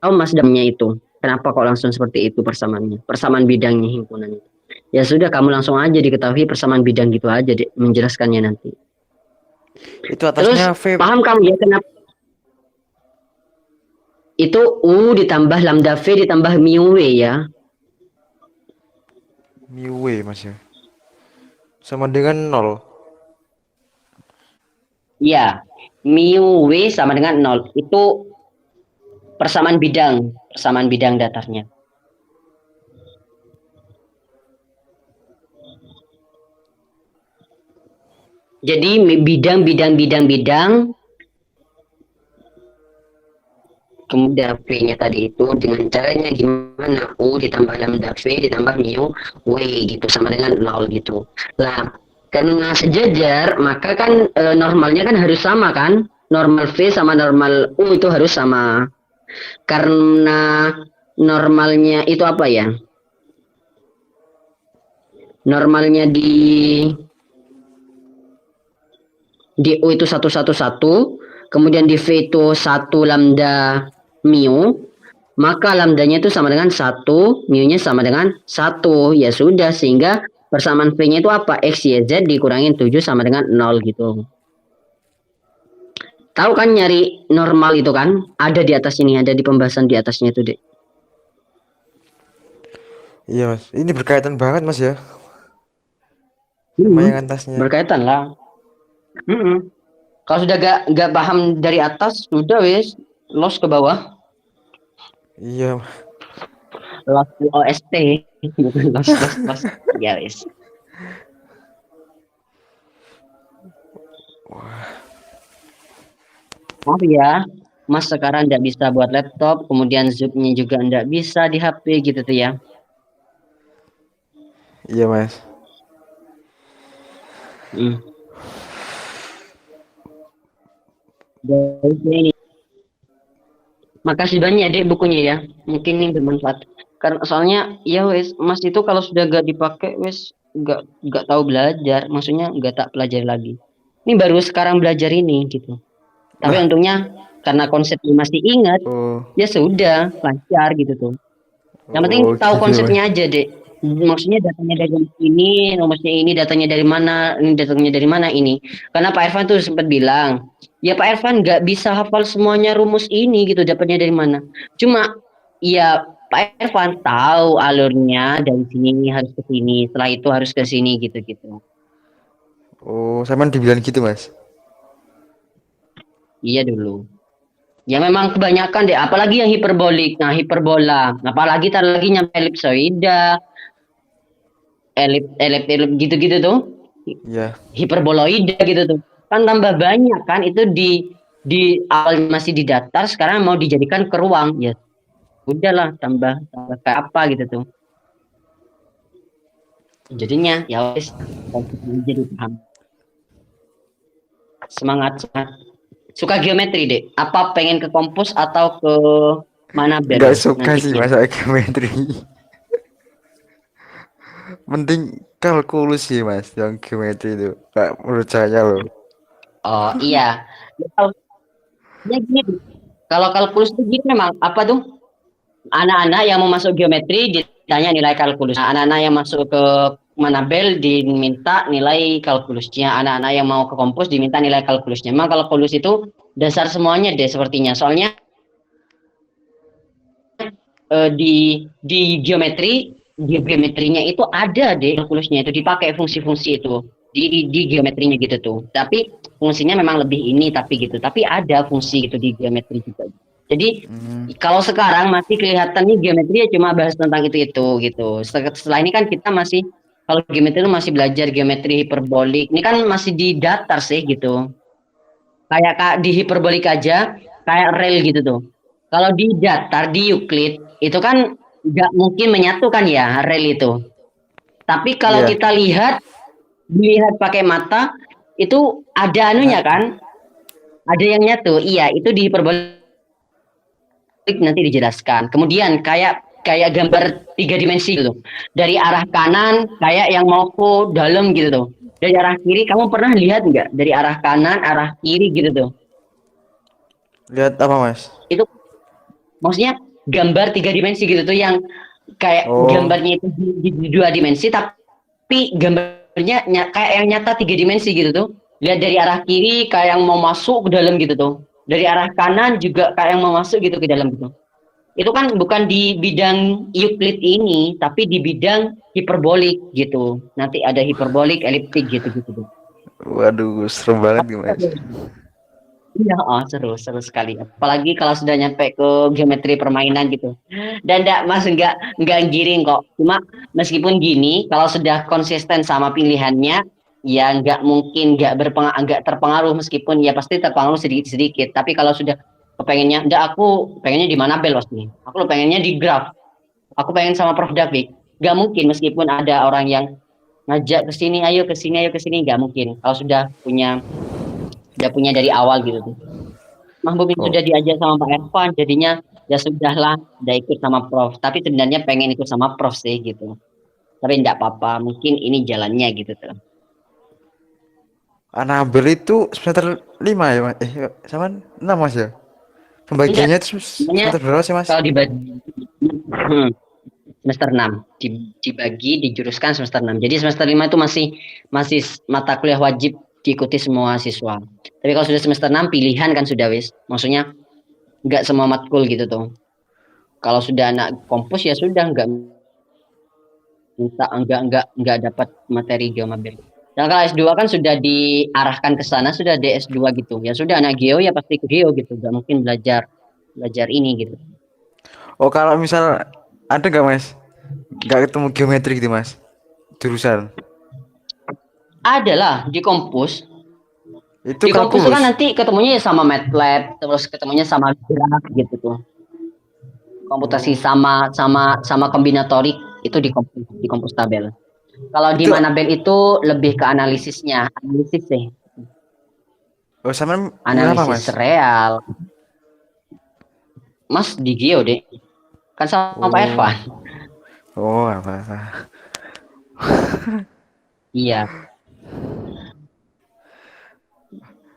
tahu Mas damnya itu. Kenapa kok langsung seperti itu persamaannya? Persamaan bidangnya himpunan itu. Ya sudah, kamu langsung aja diketahui persamaan bidang gitu aja menjelaskannya nanti. Itu Terus atasnya V. paham kamu ya kenapa? Itu U ditambah lambda V ditambah mu W ya. Miwe, Mas ya. Sama dengan 0. Iya, mu W sama dengan 0. Itu persamaan bidang datarnya. Jadi bidang kemudian V-nya tadi itu dengan caranya gimana? U ditambah lambda V ditambah mu W gitu sama dengan 0 gitu. Lah, karena sejajar maka kan normalnya kan harus sama kan? Normal V sama normal U itu harus sama. Karena normalnya itu apa ya? Normalnya di U itu 111, kemudian di V itu 1 lambda mu, maka lambdanya itu sama dengan 1, mu-nya sama dengan 1. Ya sudah, sehingga persamaan V-nya itu apa? X, Y, Z dikurangin 7 sama dengan 0 gitu. Tahu kan nyari normal itu kan? Ada di atas ini, ada di pembahasan di atasnya itu, Dek. Iya, Mas. Ini berkaitan banget, Mas ya. Sama yang atasnya. Berkaitan lah. Kalau sudah gak paham dari atas, sudah wis los ke bawah. Iya. Los OST, bukan los. Ya wis. Maaf ya, Mas sekarang tidak bisa buat laptop, kemudian Zoom-nya juga tidak bisa di HP gitu tuh ya. Iya, Mas. Jadi ini. Makasih banyak Dek bukunya ya. Mungkin ini bermanfaat. Karena soalnya ya wes Mas itu kalau sudah gak dipakai wes gak tahu belajar, maksudnya gak tak pelajari lagi. Ini baru sekarang belajar ini gitu. Tapi Lah, untungnya karena konsepnya masih ingat, oh, ya sudah lancar gitu tuh. Yang penting oh tahu gitu Mas. konsepnya aja, Dek. Maksudnya datanya dari ini, nomornya ini, datanya dari mana, ini datanya dari mana ini. Karena Pak Irfan tuh sempat bilang, ya Pak Irfan nggak bisa hafal semuanya rumus ini gitu, dapatnya dari mana. Cuma ya Pak Irfan tahu alurnya dari sini harus ke sini, setelah itu harus ke sini gitu-gitu. Oh, sama dibilang gitu Mas. Iya dulu. Ya memang kebanyakan deh, apalagi yang hiperbolik. Nah, hiperbola, apalagi tar lagi nyampe elipsoida, elip gitu-gitu tuh. Iya. Hiperboloida gitu tuh. Kan tambah banyak kan itu di awal masih di datar, sekarang mau dijadikan ke ruang. Ya udahlah tambah kayak apa gitu tuh. Jadinya ya wes jadi paham. Semangat, semangat. Suka geometri deh. Apa pengen ke kompos atau ke mana Nggak bel suka sih nantinya? masa geometri. Mending kalkulus sih Mas, yang geometri itu. Nggak menurut saya loh. Oh iya. Ya, kalau ya gini, kalau kalkulus itu gini memang apa tuh? Anak-anak yang mau masuk geometri ditanya nilai kalkulus. Nah, anak-anak yang masuk ke Manabel diminta nilai kalkulusnya. Anak-anak yang mau ke kompos diminta nilai kalkulusnya. Memang kalkulus itu dasar semuanya deh sepertinya. Soalnya di geometrinya itu ada deh kalkulusnya itu dipakai fungsi-fungsi itu di geometrinya gitu tuh. Tapi fungsinya memang lebih ini tapi gitu. Tapi ada fungsi gitu di geometri juga. Jadi Hmm, kalau sekarang masih kelihatannya geometri ya cuma bahas tentang itu gitu. Setelah ini kan kita masih kalau geometri itu masih belajar geometri hiperbolik. Ini kan masih di datar sih gitu. Kayak kak di hiperbolik aja kayak rel gitu tuh. Kalau di datar di Euclid itu kan nggak mungkin menyatukan ya rel itu. Tapi kalau iya. kita dilihat pakai mata itu ada anunya Nyatu. kan, ada yang nyatu. Iya, itu di hiperbolik nanti dijelaskan. Kemudian kayak kayak gambar tiga dimensi gitu. Dari arah kanan kayak yang mau ke dalam gitu tuh. Dari arah kiri kamu pernah lihat nggak? Dari arah kanan, arah kiri gitu tuh. Lihat apa Mas? Itu maksudnya gambar tiga dimensi gitu tuh yang kayak Oh, gambarnya itu di dua dimensi tapi gambarnya kayak yang nyata tiga dimensi gitu tuh. Lihat dari arah kiri kayak yang mau masuk ke dalam gitu tuh. Dari arah kanan juga kayak yang mau masuk gitu ke dalam gitu. Itu kan bukan di bidang Euclid ini, tapi di bidang hiperbolik gitu. Nanti ada hiperbolik, eliptik gitu-gitu. waduh, serem banget nih Mas. Iya, oh, seru, seru sekali. Apalagi kalau sudah nyampe ke geometri permainan gitu. Dan enggak, Mas, enggak giring kok. Cuma meskipun gini, kalau sudah konsisten sama pilihannya, ya enggak mungkin enggak terpengaruh meskipun ya pasti terpengaruh sedikit-sedikit. Tapi kalau sudah kepengennya, enggak aku pengennya di mana bel pasti. Aku lo pengennya di graf. Aku pengen sama Prof. David. Enggak mungkin meskipun ada orang yang ngajak ke sini, ayo ke sini, ayo ke sini, enggak mungkin. Kalau sudah punya dari awal gitu tuh. Mahbub itu Oh, sudah diajak sama Pak Ervan, jadinya ya sudahlah, udah ikut sama Prof. Tapi sebenarnya pengen ikut sama Prof sih gitu. Tapi enggak apa-apa, mungkin ini jalannya gitu tuh. Anabel itu semester 5 ya Mas? Sama 6 Mas ya? Enggak, Pembagiannya itu sebenarnya semester berapa sih Mas? kalau dibagi semester 6 dibagi dijuruskan semester 6. Jadi semester 5 itu masih masih mata kuliah wajib diikuti semua siswa. Tapi kalau sudah semester 6 pilihan kan sudah wis. Maksudnya enggak semua matkul gitu tuh. Kalau sudah anak kompos ya sudah enggak dapat materi geomabel. Dan kalau S2 kan sudah diarahkan ke sana sudah di S2 gitu. Ya sudah anak geo ya pasti ke geo gitu. Enggak mungkin belajar belajar ini gitu. Oh, kalau misal ada nggak Mas? Nggak ketemu geometri gitu Mas? Jurusan. Adalah di kompos. Itu Di kompos itu kan kalkulus. nanti ketemunya ya sama MATLAB, terus ketemunya sama graf gitu tuh. Komputasi Oh, sama kombinatorik itu di kompos tabel. Kalau di itu Manabel itu lebih ke analisisnya, analisis sih, oh sama milih apa analisis Mas? real. Mas di Geo deh, kan sama Pak Oh, Irfan. Oh, apa? Iya.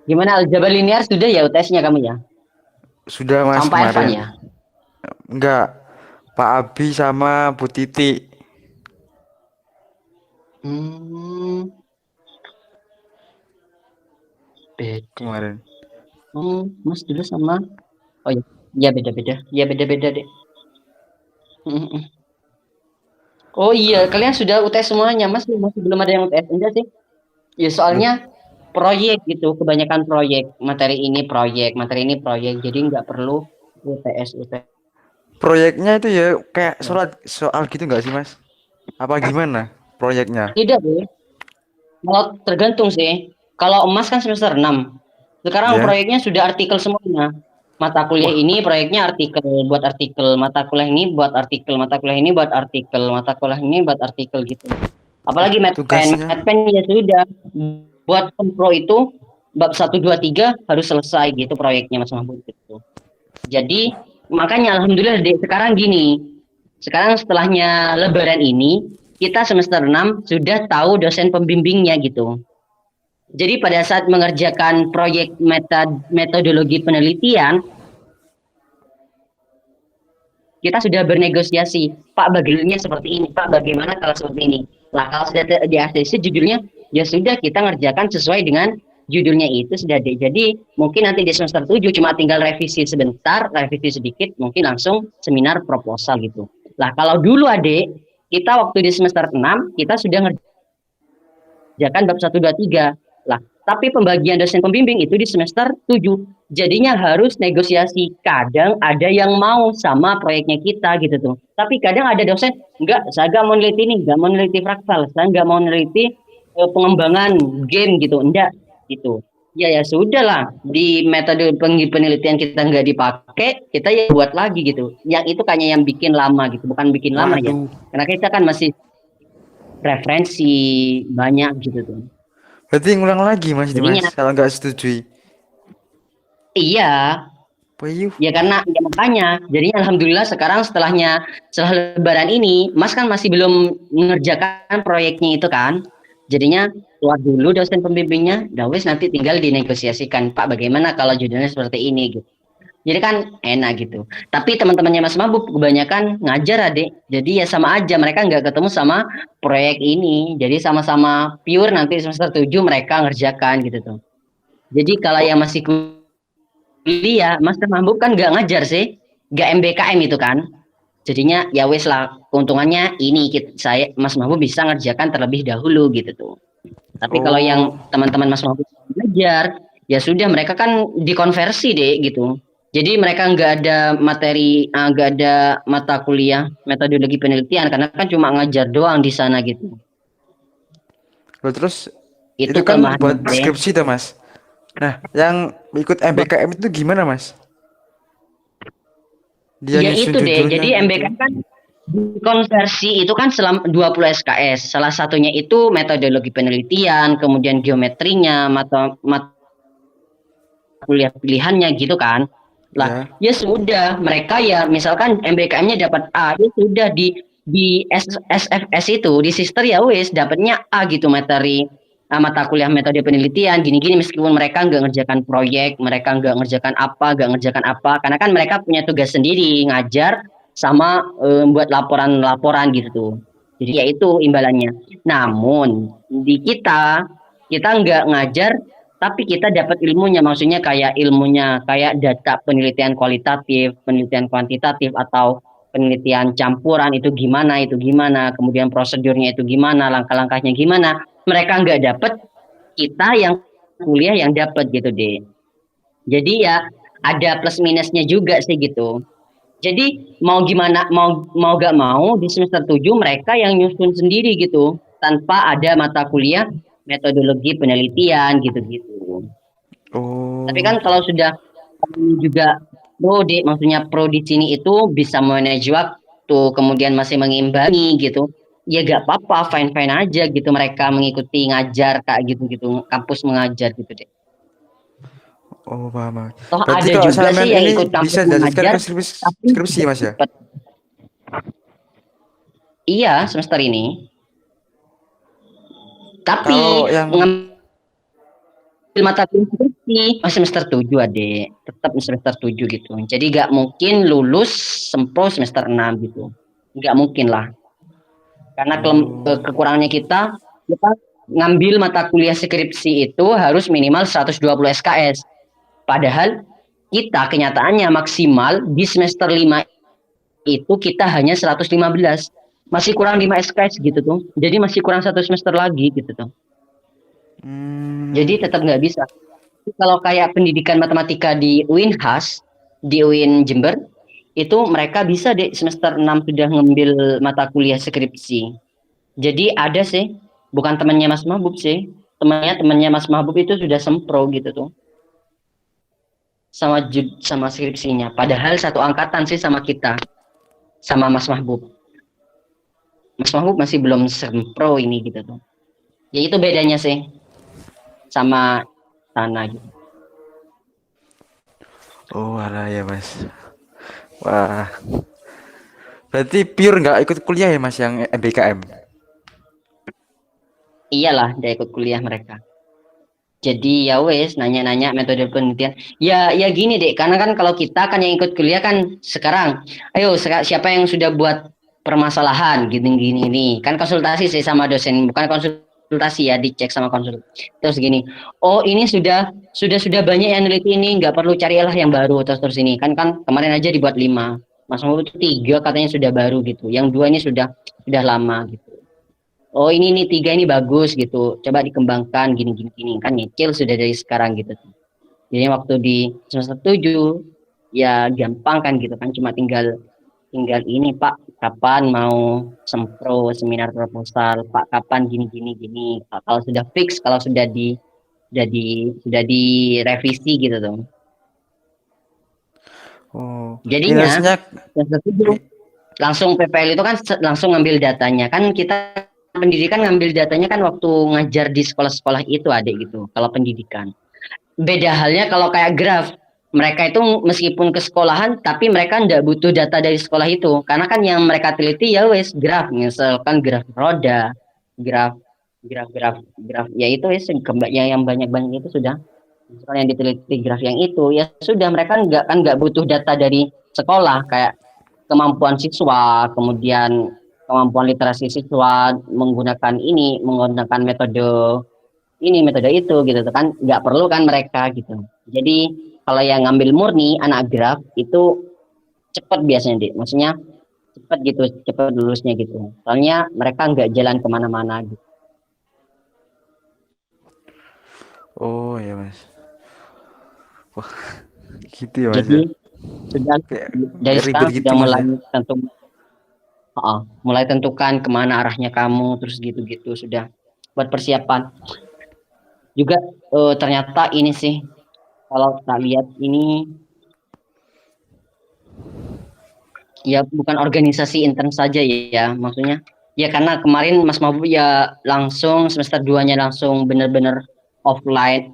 Gimana aljabar linear sudah ya UTS-nya kamu ya? Sudah Mas Sampai Evan kemarin. ya? Enggak, Pak Abi sama Bu Titi Hmm, beda. kemarin. Mas dulu sama. Oh iya, iya beda-beda. Iya beda-beda deh. Hmm, hmm. Oh iya, kalian sudah UTS semuanya, Mas? Masih belum ada yang UTS enggak sih? Ya Loh, soalnya proyek gitu, kebanyakan proyek. Materi ini proyek. Jadi nggak perlu UTS UTS. proyeknya itu ya kayak soal gitu nggak sih Mas? Apa gimana proyeknya? Tidak deh. Kalau tergantung sih. Kalau emas kan semester 6. Sekarang Ya. proyeknya sudah artikel semuanya. Mata kuliah Wah, ini proyeknya artikel, buat artikel. Mata kuliah ini buat artikel. Mata kuliah ini buat artikel. Mata kuliah ini buat artikel gitu. wah, Apalagi Medpen. tugasnya. Medpen ya sudah. Buat pro itu bab 1, 2, 3 harus selesai gitu proyeknya Mas Mahmud gitu. Jadi makanya alhamdulillah dek, sekarang gini. Sekarang setelahnya lebaran ini kita semester 6 sudah tahu dosen pembimbingnya gitu. Jadi pada saat mengerjakan proyek metodologi penelitian, kita sudah bernegosiasi, Pak bagaimana seperti ini, Pak bagaimana kalau seperti ini. Lah kalau sudah di ACC judulnya, ya sudah kita ngerjakan sesuai dengan judulnya itu sudah deh. Jadi mungkin nanti di semester 7 cuma tinggal revisi sebentar, revisi sedikit, mungkin langsung seminar proposal gitu. Lah kalau dulu adik, kita waktu di semester 6 kita sudah ngerjakan bab 1, 2, 3. Lah, tapi pembagian dosen pembimbing itu di semester 7. Jadinya harus negosiasi. Kadang ada yang mau sama proyeknya kita gitu tuh. Tapi kadang ada dosen, enggak, saya enggak mau neliti ini, enggak mau neliti fraktal, saya enggak mau neliti pengembangan game gitu, enggak gitu. Ya ya sudah lah, di metode penelitian kita nggak dipakai, kita ya buat lagi gitu. Yang itu kayaknya yang bikin lama gitu, bukan bikin lama ya. Waduh, Karena kita kan masih referensi banyak gitu tuh. berarti ngulang lagi Mas Dimas Jadinya kalau nggak setujui. iya, Payuh. ya karena ya makanya. Jadinya alhamdulillah sekarang setelah lebaran ini, Mas kan masih belum mengerjakan proyeknya itu kan. Jadinya keluar dulu dosen pembimbingnya, dah wis nanti tinggal dinegosiasikan, Pak bagaimana kalau judulnya seperti ini gitu. Jadi kan enak gitu. Tapi teman-temannya Mas Mabuk kebanyakan ngajar adik. Jadi ya sama aja mereka nggak ketemu sama proyek ini. Jadi sama-sama pure nanti semester 7 mereka ngerjakan gitu tuh. Jadi kalau Oh, yang masih kuliah, Mas Mahbub kan nggak ngajar sih, nggak MBKM itu kan. Jadinya ya wes lah, keuntungannya ini saya Mas Mahbub bisa ngerjakan terlebih dahulu gitu tuh. Tapi kalau oh, yang teman-teman Mas Mahbub ngajar, ya sudah mereka kan dikonversi deh gitu. Jadi mereka nggak ada materi, nggak ada mata kuliah metodologi penelitian karena kan cuma ngajar doang di sana gitu. loh, terus Itu itu kan kelemahan buat deh. skripsi tuh Mas. Nah, yang ikut MBKM itu gimana Mas? Dia Ya nyusun itu deh. judulnya Jadi gitu. MBK kan konversi itu kan selama 20 SKS. Salah satunya itu metodologi penelitian, kemudian geometrinya, mata kuliah pilihannya gitu kan. Lah, Ya. ya sudah, mereka ya misalkan MBKM-nya dapat A, ya sudah di SFS itu di sister ya wis dapatnya A gitu materi mata kuliah metode penelitian gini-gini meskipun mereka nggak ngerjakan proyek, mereka nggak ngerjakan apa, karena kan mereka punya tugas sendiri ngajar sama buat laporan-laporan gitu tuh. Jadi ya itu imbalannya. Namun di kita nggak ngajar tapi kita dapat ilmunya, maksudnya kayak ilmunya, kayak data penelitian kualitatif, penelitian kuantitatif, atau penelitian campuran itu gimana, kemudian prosedurnya itu gimana, langkah-langkahnya gimana. Mereka nggak dapat, kita yang kuliah yang dapat gitu deh. Jadi ya ada plus minusnya juga sih gitu. Jadi mau gimana, mau mau gak mau di semester 7 mereka yang nyusun sendiri gitu, tanpa ada mata kuliah metodologi penelitian gitu-gitu. Tapi kan Oh, kalau sudah juga pro di, maksudnya pro di sini itu bisa manage waktu, kemudian masih mengimbangi gitu. Ya gak apa-apa, fine-fine aja gitu mereka mengikuti ngajar kayak gitu-gitu, kampus mengajar gitu deh. oh paham, paham. Toh Berarti ada kalau juga sampean sih yang ini ikut bisa kampus dilanjutkan mengajar, ke skripsi, tapi skripsi tidak Mas ya? cepat. Iya, semester ini. Kalau Tapi yang mengambil mata kuliah skripsi semester 7 Adek. Tetap semester 7 gitu. Jadi gak mungkin lulus sempro semester 6 gitu. Gak mungkin lah. Karena oh, kekurangannya kita ngambil mata kuliah skripsi itu harus minimal 120 SKS. Padahal kita kenyataannya maksimal di semester 5 itu kita hanya 115. Masih kurang 5 SKS gitu tuh. Jadi masih kurang satu semester lagi gitu tuh. hmm, Jadi tetap nggak bisa. Kalau kayak pendidikan matematika di UINHAS, di UIN Jember, itu mereka bisa deh semester 6 sudah ngambil mata kuliah skripsi. Jadi ada sih, bukan temannya Mas Mahbub sih. Temannya Mas Mahbub itu sudah sempro gitu tuh. Sama skripsinya. Padahal satu angkatan sih sama kita, sama Mas Mahbub. Mas Mahbub masih belum sempro ini gitu tuh. Ya itu bedanya sih sama sana gitu. oh alah ya mas. Wah, berarti pure nggak ikut kuliah ya mas yang MBKM? Iyalah, dia ikut kuliah mereka. Jadi ya wes nanya-nanya metode penelitian. Ya gini deh, karena kan kalau kita kan yang ikut kuliah kan sekarang, ayo siapa yang sudah buat permasalahan gini-gini ini. Kan konsultasi sih sama dosen, bukan konsultasi ya, dicek sama konsul. Terus gini, oh ini sudah banyak yang neliti ini, nggak perlu carilah yang baru terus ini. Kan kemarin aja dibuat 5. Mas Mahmud itu 3 katanya sudah baru gitu. Yang 2 ini sudah lama gitu. Oh ini 3 ini bagus gitu, coba dikembangkan gini kan nyicil sudah dari sekarang gitu. Jadi waktu di semester 7 ya gampang kan gitu kan, cuma tinggal tinggal ini Pak, kapan mau sempro seminar proposal Pak, kapan gini. Kalau sudah fix, kalau sudah direvisi gitu tuh. Oh, ini Jadinya harusnya semester 7 langsung PPL itu kan langsung ngambil datanya kan. Kita pendidikan ngambil datanya kan waktu ngajar di sekolah-sekolah itu adik gitu. Kalau pendidikan beda halnya kalau kayak graf, mereka itu meskipun ke sekolahan tapi mereka nggak butuh data dari sekolah itu, karena kan yang mereka teliti ya wes graf, misalkan graf roda, graf graf ya itu wes yang banyak itu sudah. Misalkan yang diteliti graf yang itu ya sudah, mereka nggak butuh data dari sekolah kayak kemampuan siswa, kemudian kemampuan literasi siswa menggunakan metode itu gitu kan, nggak perlu kan mereka gitu. Jadi kalau yang ngambil murni anak graf itu cepat biasanya deh, maksudnya cepat gitu, cepat lulusnya gitu, soalnya mereka nggak jalan kemana-mana gitu. oh ya mas. Wah, gitu ya mas Jadi ya. sudah Kayak, dari kayak ribet sekarang gitu sudah mas ya. mulai tentukan kemana arahnya kamu, terus gitu-gitu sudah buat persiapan juga. Ternyata ini sih kalau tak lihat ini ya bukan organisasi intern saja ya, maksudnya ya karena kemarin Mas Mabuk ya langsung semester 2-nya langsung bener-bener online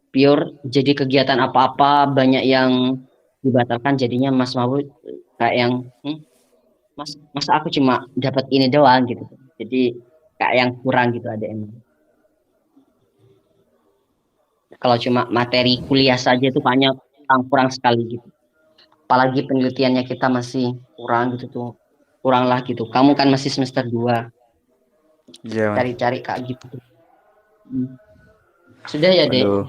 pure, jadi kegiatan apa-apa banyak yang dibatalkan. Jadinya Mas Mabuk kayak yang Mas, masa aku cuma dapat ini doang gitu, jadi kayak yang kurang gitu ada emang. Kalau cuma materi kuliah saja itu banyak kurang sekali gitu, apalagi penelitiannya kita masih kurang gitu tuh, kurang lah gitu. Kamu kan masih semester 2, Iya mas. cari-cari kak gitu. Hmm. Sudah ya dek. Waduh.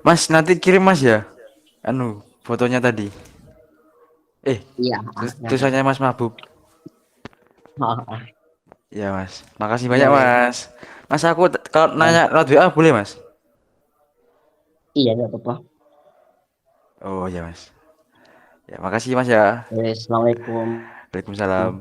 Mas nanti kirim mas ya. Anu fotonya tadi. Iya, nanti. Tulisannya Mas Mahbub. Oh, oh. Iya mas. Makasih banyak Boleh. mas. Mas aku kalau Ya. nanya lewat WA boleh mas? Iya, tidak apa-apa. Oh ya mas. Ya makasih mas ya. Assalamualaikum. Waalaikumsalam.